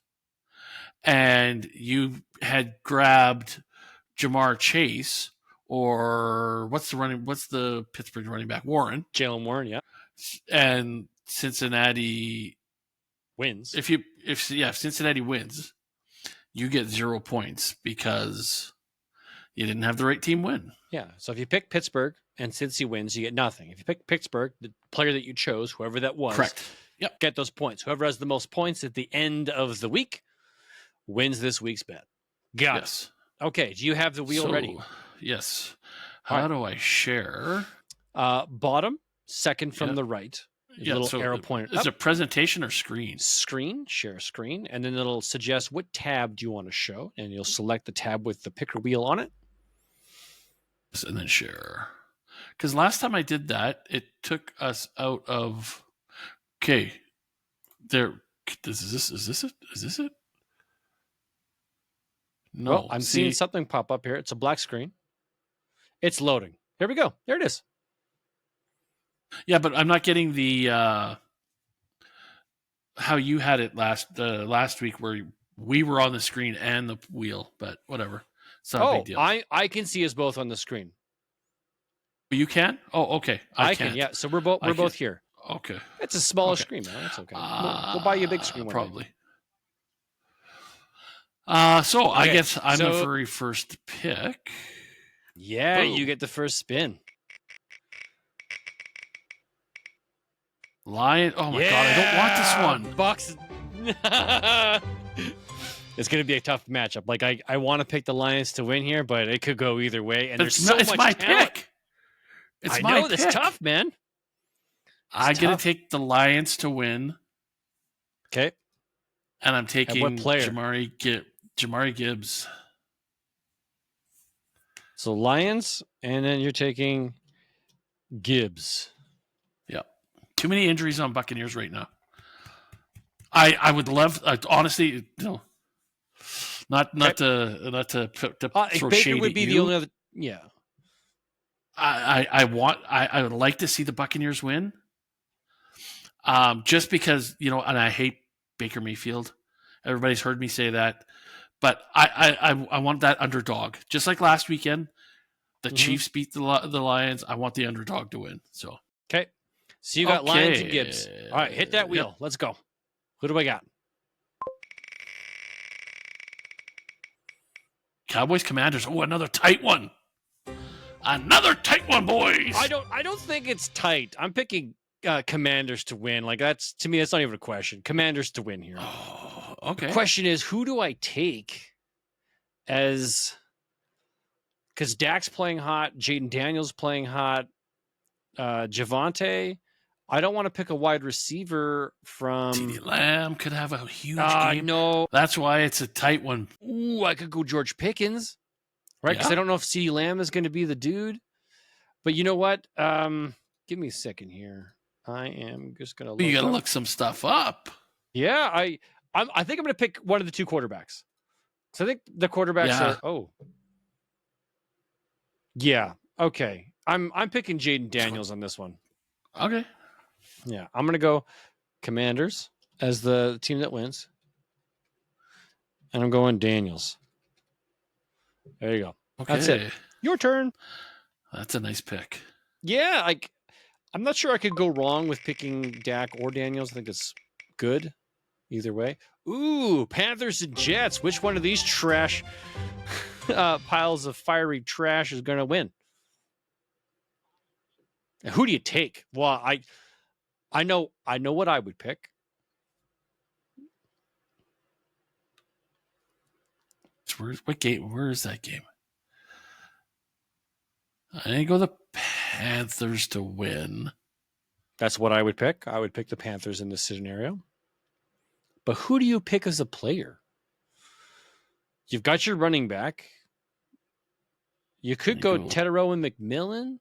Speaker 2: and you had grabbed Jamar Chase or what's the Pittsburgh running back?
Speaker 1: Jalen Warren, yeah.
Speaker 2: And Cincinnati
Speaker 1: wins.
Speaker 2: If Cincinnati wins, you get 0 points because you didn't have the right team win.
Speaker 1: Yeah. So if you pick Pittsburgh and Cincy wins, you get nothing. If you pick Pittsburgh, the player that you chose, whoever that was,
Speaker 2: correct. Yep.
Speaker 1: Get those points. Whoever has the most points at the end of the week wins this week's bet. Got it. Okay. Do you have the wheel ready?
Speaker 2: Yes. How do I share?
Speaker 1: Bottom, second from the right. little arrow pointer.
Speaker 2: Is it presentation or screen?
Speaker 1: Screen, share screen, and then it'll suggest what tab do you want to show, and you'll select the tab with the picker wheel on it.
Speaker 2: And then share. Because last time I did that, it took us out of. Okay, there. Is this it? No,
Speaker 1: well, I'm seeing something pop up here. It's a black screen. It's loading. Here we go. There it is.
Speaker 2: Yeah, but I'm not getting the how you had it last week where we were on the screen and the wheel, but whatever. It's not a big deal.
Speaker 1: I can see us both on the screen.
Speaker 2: You can? Oh, okay. I
Speaker 1: can. Yeah, so we're both here.
Speaker 2: Okay.
Speaker 1: It's a smaller screen, man. That's okay. We'll buy you a big screen one
Speaker 2: probably.
Speaker 1: day.
Speaker 2: So I guess I'm the very first pick.
Speaker 1: Yeah, boom. You get the first spin.
Speaker 2: Lion. Oh my god, I don't want this one.
Speaker 1: Bucks. It's going to be a tough matchup. Like I want to pick the Lions to win here, but it could go either way. And there's so much
Speaker 2: my
Speaker 1: talent.
Speaker 2: Pick. It's my pick.
Speaker 1: It's tough, man.
Speaker 2: I'm going to take the Lions to win.
Speaker 1: Okay.
Speaker 2: And I'm taking
Speaker 1: what player?
Speaker 2: Jamari Gibbs.
Speaker 1: So Lions, and then you're taking Gibbs.
Speaker 2: Yeah. Too many injuries on Buccaneers right now. I would love, honestly, not to throw
Speaker 1: Baker
Speaker 2: shade
Speaker 1: would
Speaker 2: at
Speaker 1: be
Speaker 2: you.
Speaker 1: the only other. Yeah.
Speaker 2: I would like to see the Buccaneers win. Just because, and I hate Baker Mayfield. Everybody's heard me say that. But I want that underdog. Just like last weekend, the Chiefs beat the Lions. I want the underdog to win. So
Speaker 1: okay. So you got Lions and Gibbs. All right, hit that wheel. Yep. Let's go. Who do I got?
Speaker 2: Cowboys Commanders. Oh, another tight one. Another tight one, boys.
Speaker 1: I don't think it's tight. I'm picking Commanders to win. Like to me, that's not even a question. Commanders to win here.
Speaker 2: Oh, okay.
Speaker 1: The question is, who do I take because Dak's playing hot, Jaden Daniels playing hot, Javonte. I don't want to pick a wide receiver from
Speaker 2: CeeDee Lamb could have a huge game.
Speaker 1: No.
Speaker 2: That's why it's a tight one.
Speaker 1: Ooh, I could go George Pickens. Right? Because I don't know if CeeDee Lamb is going to be the dude. But you know what? Give me a second here. I am just going to look.
Speaker 2: You got to look some stuff up.
Speaker 1: Yeah, I think I'm going to pick one of the two quarterbacks. So I think the quarterbacks are. Oh, yeah. Okay. I'm picking Jaden Daniels on this one.
Speaker 2: Okay.
Speaker 1: Yeah, I'm going to go Commanders as the team that wins. And I'm going Daniels. There you go.
Speaker 2: Okay.
Speaker 1: That's it. Your turn.
Speaker 2: That's a nice pick.
Speaker 1: Yeah, I'm not sure I could go wrong with picking Dak or Daniels. I think it's good either way. Ooh, Panthers and Jets. Which one of these trash piles of fiery trash is going to win? And who do you take? Well, I know what I would pick.
Speaker 2: What game? Where is that game? I didn't go the Panthers to win.
Speaker 1: That's what I would pick. I would pick the Panthers in this scenario. But who do you pick as a player? You've got your running back. You could go Tetero and McMillan.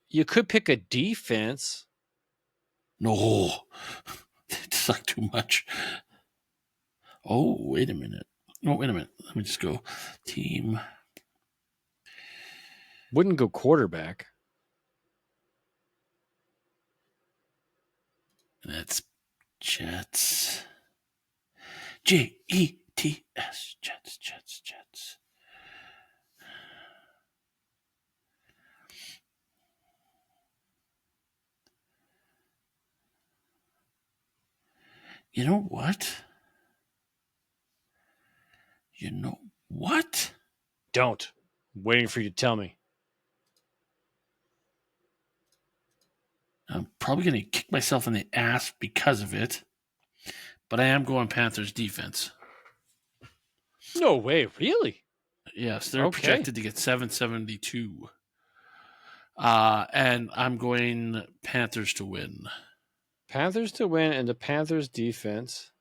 Speaker 1: You could pick a defense.
Speaker 2: No, it sucked too much. Oh, wait a minute. No, wait a minute. Let me just go. Team.
Speaker 1: Wouldn't go quarterback.
Speaker 2: That's Jets. Jets. Jets. You know what?
Speaker 1: Don't. I'm waiting for you to tell me.
Speaker 2: I'm probably going to kick myself in the ass because of it, but I am going Panthers defense.
Speaker 1: No way, really?
Speaker 2: Yes, they're projected to get 772. And I'm going Panthers to win.
Speaker 1: Panthers to win, and the Panthers defense.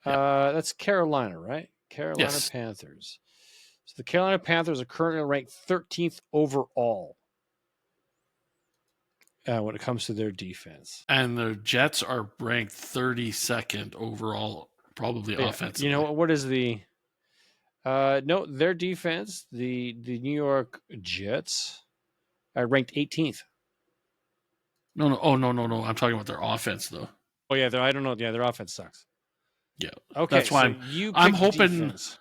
Speaker 2: Yep.
Speaker 1: That's Carolina, right? Carolina
Speaker 2: Yes.
Speaker 1: Panthers. So the Carolina Panthers are currently ranked 13th overall when it comes to their defense.
Speaker 2: And the Jets are ranked 32nd overall, probably offensively.
Speaker 1: You know, what is the... no, their defense, the New York Jets, are ranked 18th.
Speaker 2: No. Oh, no. I'm talking about their offense, though.
Speaker 1: Oh, yeah, I don't know. Yeah, their offense sucks.
Speaker 2: Yeah.
Speaker 1: Okay,
Speaker 2: That's why I'm hoping...
Speaker 1: defense.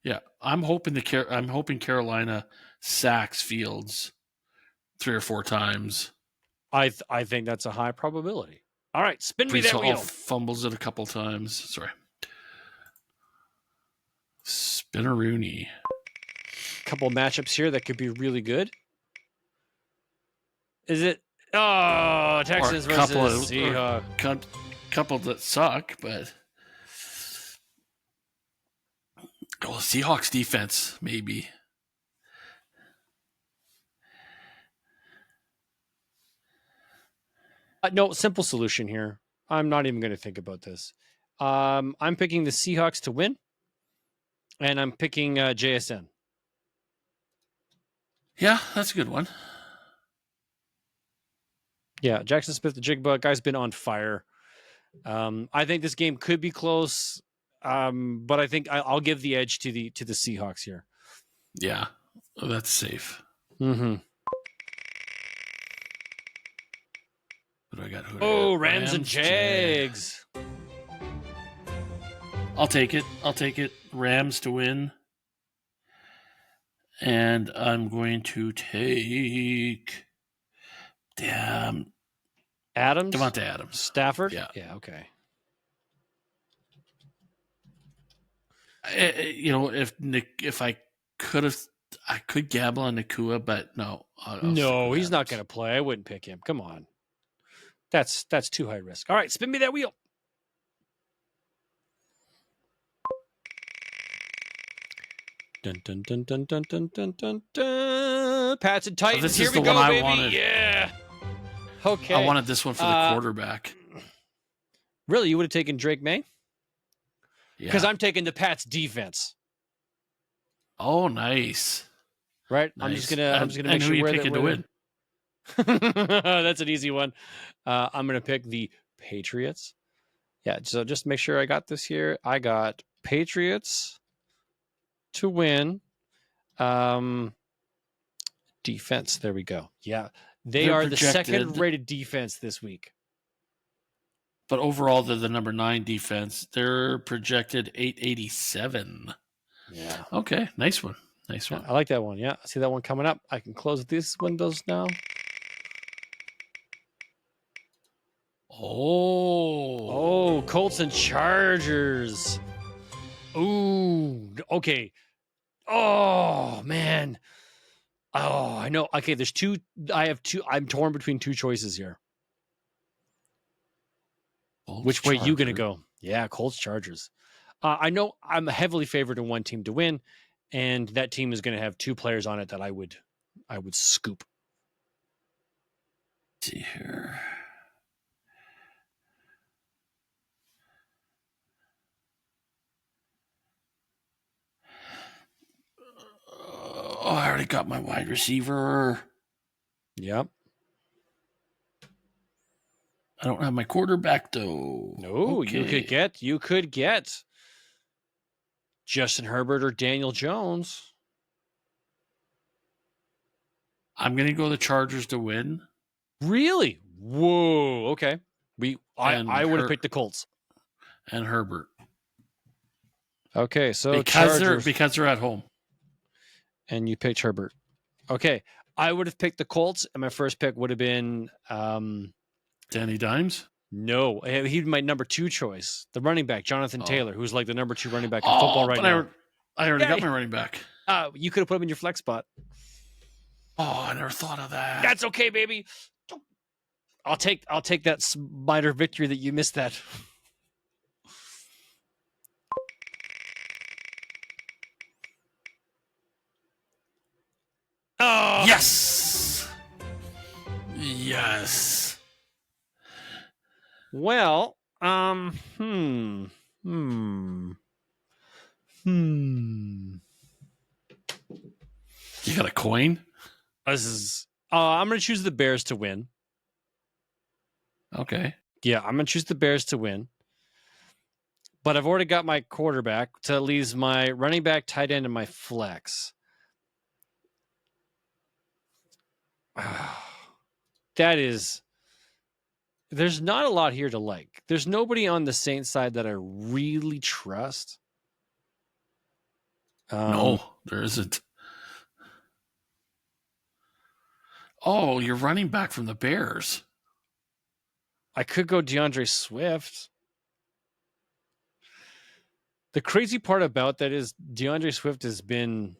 Speaker 2: Yeah, I'm hoping Carolina sacks Fields 3 or 4 times.
Speaker 1: I think that's a high probability. All right, spin me that wheel.
Speaker 2: Fumbles it a couple times. Sorry. Spinneroony.
Speaker 1: Couple matchups here that could be really good. Is it? Oh, Texans versus Seahawks.
Speaker 2: Couple that suck, but Seahawks defense maybe.
Speaker 1: No, simple solution here. I'm not even going to think about this. I'm picking the Seahawks to win, and I'm picking JSN.
Speaker 2: Yeah, that's a good one.
Speaker 1: Yeah, Jackson Smith, the Jigba guy's been on fire. I think this game could be close, but I think I'll give the edge to the Seahawks here.
Speaker 2: Yeah, that's safe.
Speaker 1: Mm-hmm.
Speaker 2: What do I got?
Speaker 1: Rams and Jags.
Speaker 2: I'll take it. Rams to win. And I'm going to take... Damn.
Speaker 1: Adams?
Speaker 2: Devontae Adams.
Speaker 1: Stafford?
Speaker 2: Yeah.
Speaker 1: Yeah, okay.
Speaker 2: If I could have... I could gamble on Nakua, but no.
Speaker 1: No, he's not going to play. I wouldn't pick him. Come on. That's too high risk. All right, spin me that wheel. Dun dun dun dun dun dun dun dun dun. Pats and Titans.
Speaker 2: This
Speaker 1: Here
Speaker 2: is
Speaker 1: we
Speaker 2: the
Speaker 1: go,
Speaker 2: one
Speaker 1: baby.
Speaker 2: I wanted.
Speaker 1: Yeah. Okay.
Speaker 2: I wanted this one for the quarterback.
Speaker 1: Really, you would have taken Drake May?
Speaker 2: Yeah.
Speaker 1: Because I'm taking the Pats defense.
Speaker 2: Oh, nice.
Speaker 1: Right.
Speaker 2: Nice.
Speaker 1: I'm just gonna make
Speaker 2: who
Speaker 1: sure
Speaker 2: you
Speaker 1: we're
Speaker 2: picking to win.
Speaker 1: That's an easy one. I'm gonna pick the Patriots. Yeah. So just make sure I got this here. I got Patriots to win. Defense. There we go. Yeah. They're the second rated defense this week.
Speaker 2: But overall, they're the number 9 defense. They're projected 887.
Speaker 1: Yeah.
Speaker 2: Okay. Nice one. Yeah,
Speaker 1: I like that one. Yeah. I see that one coming up. I can close these windows now. Oh, Colts and Chargers. Ooh. Okay. Oh, man. Oh, I know. Okay, there's two. I have two. I'm torn between two choices here. Which way you going to go? Yeah, Colts, Chargers. I know I'm heavily favored in one team to win, and that team is going to have 2 players on it that I would scoop.
Speaker 2: Let's see here. I already got my wide receiver.
Speaker 1: Yep.
Speaker 2: I don't have my quarterback though.
Speaker 1: No, okay. you could get Justin Herbert or Daniel Jones.
Speaker 2: I'm gonna go the Chargers to win.
Speaker 1: Really? Whoa. Okay. I would have picked the Colts
Speaker 2: and Herbert.
Speaker 1: Okay, so
Speaker 2: because they're at home.
Speaker 1: And you picked Herbert. Okay. I would have picked the Colts, and my first pick would have been
Speaker 2: Danny Dimes?
Speaker 1: No. He'd be my number 2 choice. The running back, Jonathan Taylor, who's like the number 2 running back in football right now.
Speaker 2: I already got my running back.
Speaker 1: You could have put him in your flex spot.
Speaker 2: Oh, I never thought of that.
Speaker 1: That's okay, baby. I'll take that minor victory that you missed that. Oh
Speaker 2: yes! Yes.
Speaker 1: Well,
Speaker 2: You got a coin?
Speaker 1: This is. I'm going to choose the Bears to win.
Speaker 2: Okay.
Speaker 1: Yeah, I'm going to choose the Bears to win. But I've already got my quarterback, so that leaves my running back, tight end, and my flex. That is. There's not a lot here to like. There's nobody on the Saints side that I really trust.
Speaker 2: No, there isn't. Oh, you're running back from the Bears.
Speaker 1: I could go DeAndre Swift. The crazy part about that is DeAndre Swift has been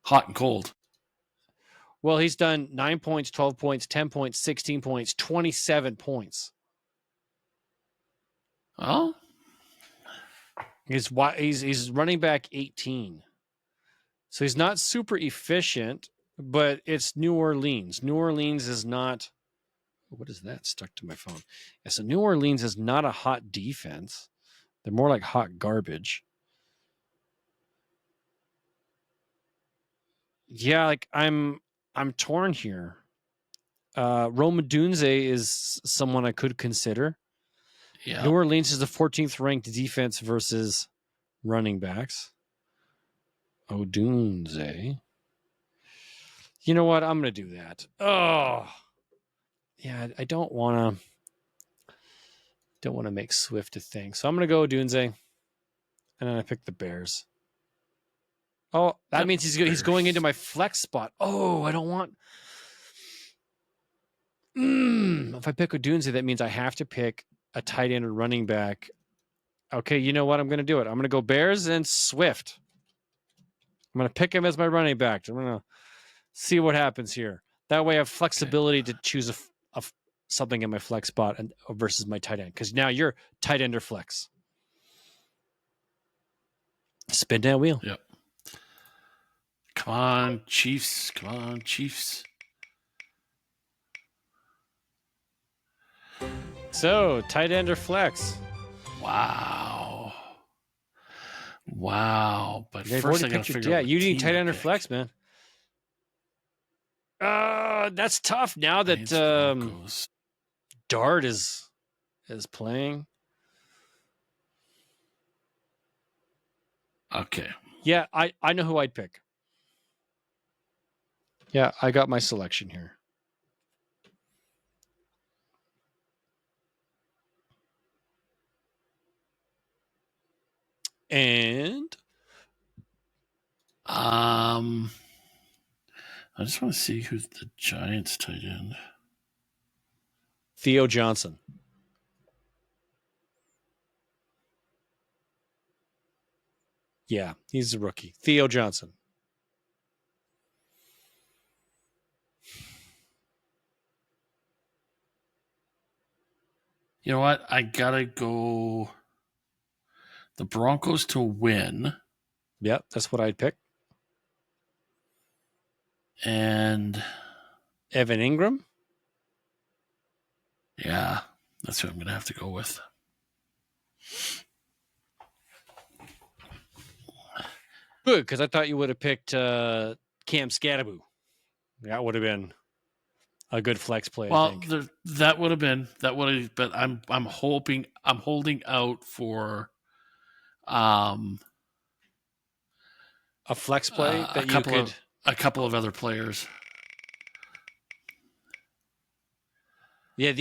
Speaker 2: hot and cold.
Speaker 1: Well, he's done 9 points, 12 points, 10 points, 16 points, 27 points.
Speaker 2: Oh,
Speaker 1: he's running back 18. So he's not super efficient, but it's New Orleans. New Orleans is not. What is that stuck to my phone? Yeah, so New Orleans is not a hot defense. They're more like hot garbage. Yeah, like I'm torn here. Rome Odunze is someone I could consider.
Speaker 2: yeah.
Speaker 1: New Orleans is the 14th ranked defense versus running backs. Odunze. You know what? I'm going to do that. Oh, yeah. I don't want to make Swift a thing. So I'm going to go Odunze, and then I pick the Bears. Oh, that means he's going into my flex spot. Oh, I don't want. If I pick Odunze, that means I have to pick a tight end or running back. Okay, you know what? I'm going to do it. I'm going to go Bears and Swift. I'm going to pick him as my running back. I'm going to see what happens here. That way I have flexibility to choose something in my flex spot versus my tight end. Because now you're tight end or flex. Spin that wheel.
Speaker 2: Yep. Come on, Chiefs. Come on, Chiefs.
Speaker 1: So, tight end or flex?
Speaker 2: Wow. But
Speaker 1: They've
Speaker 2: first I
Speaker 1: already
Speaker 2: got to
Speaker 1: picked
Speaker 2: figure out
Speaker 1: you need
Speaker 2: team
Speaker 1: tight
Speaker 2: to
Speaker 1: end or
Speaker 2: pick.
Speaker 1: flex, man. That's tough now that Dart is playing.
Speaker 2: Okay.
Speaker 1: Yeah, I know who I'd pick. Yeah, I got my selection here. And
Speaker 2: I just want to see who's the Giants tight end.
Speaker 1: Theo Johnson. Yeah, he's a rookie. Theo Johnson.
Speaker 2: You know what? I got to go the Broncos to win.
Speaker 1: Yep, that's what I'd pick.
Speaker 2: And
Speaker 1: Evan Ingram?
Speaker 2: Yeah, that's who I'm going to have to go with.
Speaker 1: Good, because I thought you would have picked Cam Scadaboo. That would have been a good flex play.
Speaker 2: Well,
Speaker 1: I think.
Speaker 2: that would have been but I'm holding out for
Speaker 1: a flex play that you could
Speaker 2: a couple of other players.
Speaker 1: Yeah,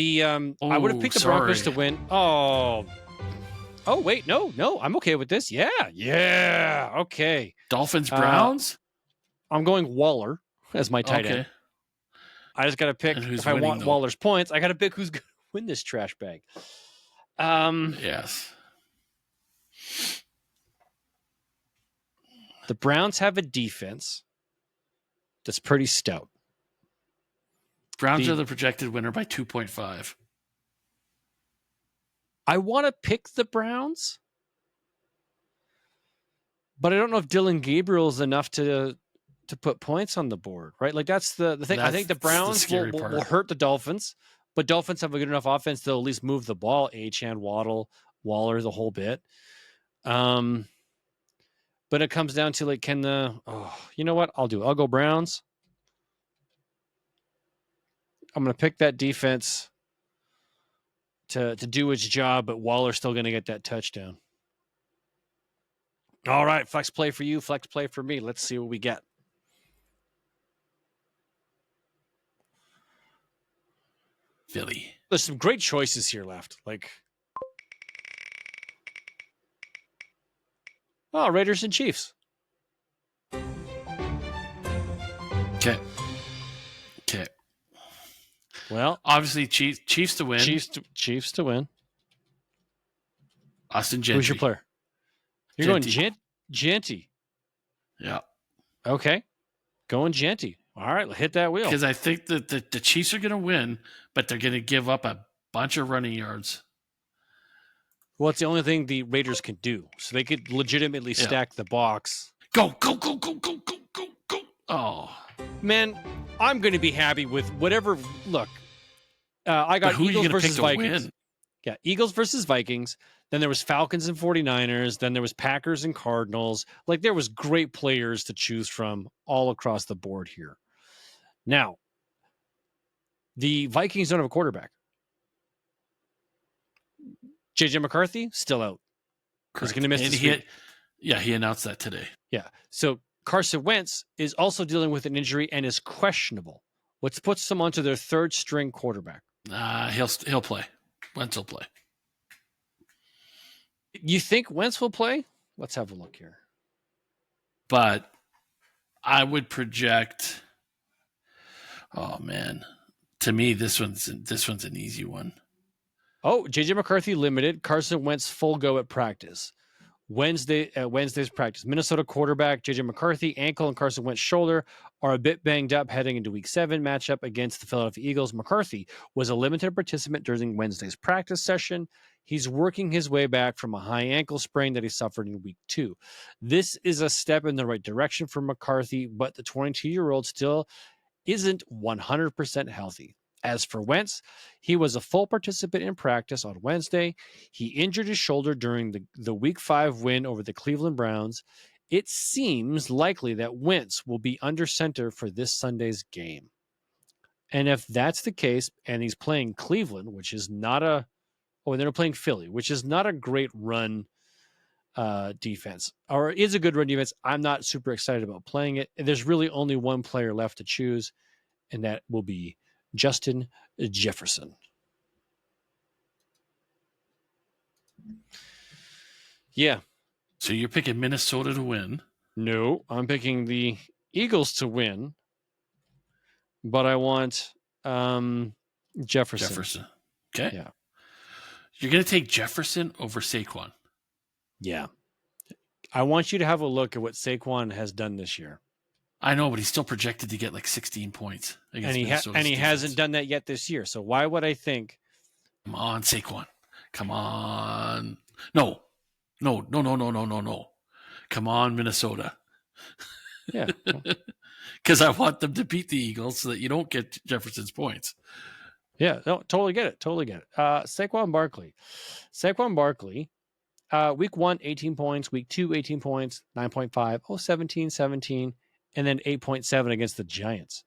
Speaker 1: I would have picked the Broncos to win. Oh wait, no, I'm okay with this. Yeah, okay.
Speaker 2: Dolphins Browns.
Speaker 1: I'm going Waller as my tight end. I just got to pick. If I want Waller's points, I got to pick who's going to win this trash bag.
Speaker 2: Yes.
Speaker 1: The Browns have a defense that's pretty stout.
Speaker 2: Browns are the projected winner by 2.5.
Speaker 1: I want to pick the Browns, but I don't know if Dylan Gabriel is enough to to put points on the board, right? Like that's the thing. I think the Browns will hurt the Dolphins, but Dolphins have a good enough offense they'll at least move the ball. Achane, Waddle, Waller, the whole bit. But it comes down to like, you know what? I'll go Browns. I'm going to pick that defense to do its job, but Waller's still going to get that touchdown. All right, flex play for you, flex play for me. Let's see what we get.
Speaker 2: Philly.
Speaker 1: There's some great choices here left. Like, Raiders and Chiefs.
Speaker 2: Okay.
Speaker 1: Well,
Speaker 2: obviously Chiefs to win.
Speaker 1: Chiefs to win.
Speaker 2: Austin Gentry.
Speaker 1: Who's your player? You're going Genty.
Speaker 2: Yeah.
Speaker 1: Okay. Going Genty. All right, hit that wheel.
Speaker 2: Because I think that the Chiefs are going to win, but they're going to give up a bunch of running yards.
Speaker 1: Well, it's the only thing the Raiders can do. So they could legitimately stack the box.
Speaker 2: Go. Oh.
Speaker 1: Man, I'm going to be happy with whatever. Look, I got Eagles versus Vikings.
Speaker 2: Win?
Speaker 1: Yeah, Eagles versus Vikings. Then there was Falcons and 49ers. Then there was Packers and Cardinals. Like, there was great players to choose from all across the board here. Now, the Vikings don't have a quarterback. JJ McCarthy, still out. He's going to miss this week.
Speaker 2: He announced that today.
Speaker 1: Yeah. So Carson Wentz is also dealing with an injury and is questionable, which puts them onto their third string quarterback.
Speaker 2: He'll play. Wentz will play.
Speaker 1: You think Wentz will play? Let's have a look here.
Speaker 2: But I would project. Oh man, to me this one's an easy one.
Speaker 1: Oh, JJ McCarthy limited. Carson Wentz full go at practice. Wednesday's practice. Minnesota quarterback JJ McCarthy, ankle and Carson Wentz shoulder are a bit banged up heading into Week 7 matchup against the Philadelphia Eagles. McCarthy was a limited participant during Wednesday's practice session. He's working his way back from a high ankle sprain that he suffered in Week 2. This is a step in the right direction for McCarthy, but the 22-year-old still isn't 100% healthy. As for Wentz, he was a full participant in practice on Wednesday. He injured his shoulder during the Week 5 win over the Cleveland Browns. It seems likely that Wentz will be under center for this Sunday's game. And if that's the case, and he's playing Cleveland, which is not and they're playing Philly, which is not a great run defense, or is a good run defense, I'm not super excited about playing it. There's really only one player left to choose, and that will be Justin Jefferson. Yeah.
Speaker 2: So you're picking Minnesota to win?
Speaker 1: No, I'm picking the Eagles to win, but I want Jefferson.
Speaker 2: Okay.
Speaker 1: Yeah.
Speaker 2: You're going to take Jefferson over Saquon?
Speaker 1: Yeah. I want you to have a look at what Saquon has done this year.
Speaker 2: I know, but he's still projected to get like 16 points against Minnesota's
Speaker 1: and he
Speaker 2: defense.
Speaker 1: hasn't done that yet this year. So why would I think?
Speaker 2: Come on, Saquon. Come on. No. Come on, Minnesota.
Speaker 1: Yeah.
Speaker 2: Because I want them to beat the Eagles so that you don't get Jefferson's points.
Speaker 1: Yeah, no, totally get it. Saquon Barkley. Week 1, 18 points. Week 2, 18 points. 9.5. 17. And then 8.7 against the Giants.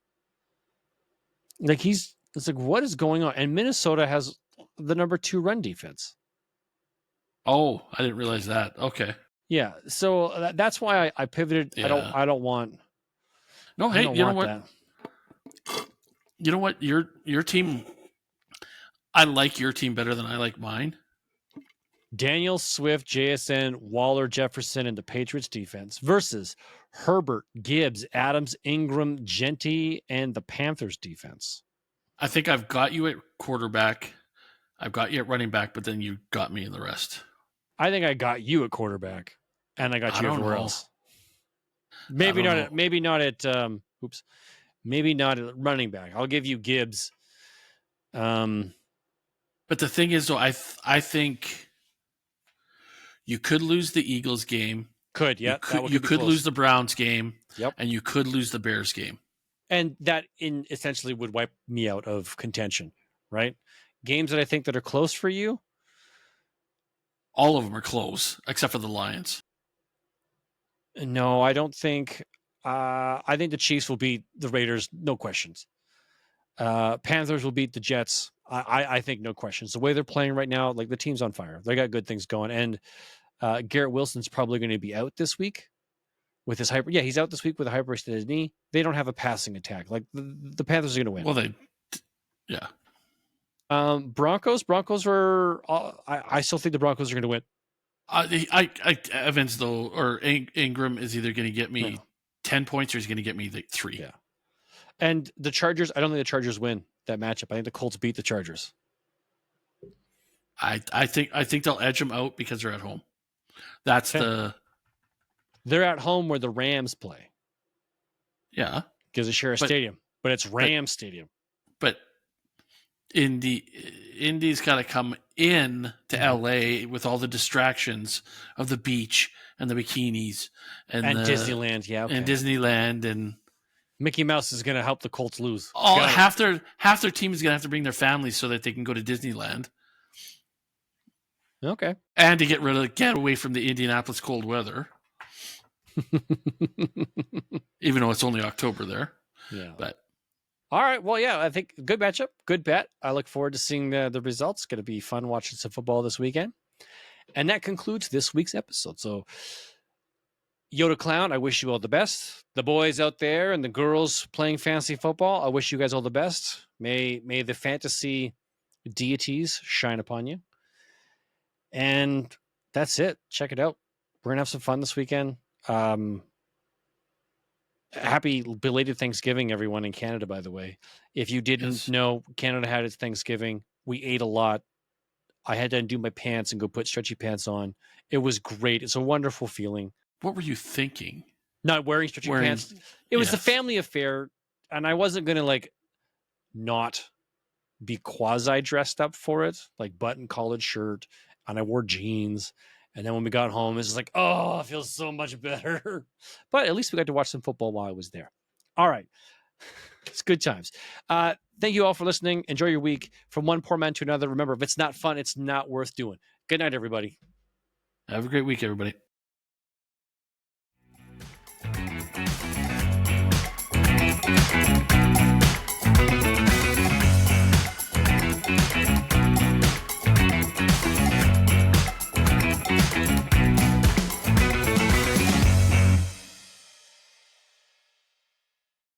Speaker 1: It's like, what is going on? And Minnesota has the number 2 run defense.
Speaker 2: Oh, I didn't realize that. Okay.
Speaker 1: Yeah. So that's why I pivoted.
Speaker 2: Yeah.
Speaker 1: I don't want.
Speaker 2: No, hey, you know what?
Speaker 1: That.
Speaker 2: You know what? Your team, I like your team better than I like mine.
Speaker 1: Daniel Swift, JSN, Waller, Jefferson, and the Patriots defense versus Herbert, Gibbs, Adams, Ingram, Genty, and the Panthers defense.
Speaker 2: I think I've got you at quarterback. I've got you at running back, but then you got me in the rest.
Speaker 1: I think I got you at quarterback, and I got you everywhere else. Maybe not at running back. I'll give you Gibbs.
Speaker 2: But the thing is, though, I think you could lose the Eagles game.
Speaker 1: You
Speaker 2: could lose the Browns game.
Speaker 1: Yep.
Speaker 2: and you could lose the Bears game.
Speaker 1: And that essentially would wipe me out of contention, right? Games that I think that are close for you.
Speaker 2: All of them are close, except for the Lions.
Speaker 1: No, I don't think. I think the Chiefs will beat the Raiders, no questions. Panthers will beat the Jets. I think no questions. The way they're playing right now, like the team's on fire. They got good things going. And Garrett Wilson's probably going to be out this week with his hyper. Yeah, he's out this week with a hyperextended knee. They don't have a passing attack. Like the Panthers are going to win.
Speaker 2: Well, yeah.
Speaker 1: Broncos are. I still think the Broncos are going to win.
Speaker 2: Evans though, or Ingram is either going to get me 10 points or he's going to get me 3.
Speaker 1: Yeah. And the Chargers, I don't think the Chargers win that matchup. I think the Colts beat the Chargers.
Speaker 2: I think they'll edge them out because they're at home. They're
Speaker 1: at home where the Rams play.
Speaker 2: Yeah.
Speaker 1: Because they share a stadium. But it's Rams Stadium.
Speaker 2: But Indy's got to come in to LA with all the distractions of the beach and the bikinis and
Speaker 1: Disneyland, yeah, okay.
Speaker 2: and Disneyland, and
Speaker 1: Mickey Mouse is going to help the Colts lose.
Speaker 2: Half their team is going to have to bring their families so that they can go to Disneyland.
Speaker 1: Okay,
Speaker 2: and to get away from the Indianapolis cold weather, even though it's only October there.
Speaker 1: Yeah,
Speaker 2: but.
Speaker 1: All right. Well, yeah, I think good matchup, good bet. I look forward to seeing the results. It's going to be fun watching some football this weekend. And that concludes this week's episode. So, Yoda Clown, I wish you all the best. The boys out there and the girls playing fantasy football, I wish you guys all the best. May the fantasy deities shine upon you. And that's it. Check it out. We're going to have some fun this weekend. Happy belated Thanksgiving, everyone in Canada, by the way. If you didn't know, Canada had its Thanksgiving. We ate a lot. I had to undo my pants and go put stretchy pants on. It was great. It's a wonderful feeling.
Speaker 2: What were you thinking?
Speaker 1: Not wearing stretchy pants. It was a family affair, and I wasn't going to, not be quasi-dressed up for it, like button-collared shirt, and I wore jeans. And then when we got home, it's just like, oh, it feels so much better. But at least we got to watch some football while I was there. All right. It's good times. Thank you all for listening. Enjoy your week. From one poor man to another. Remember, if it's not fun, it's not worth doing. Good night, everybody.
Speaker 2: Have a great week, everybody.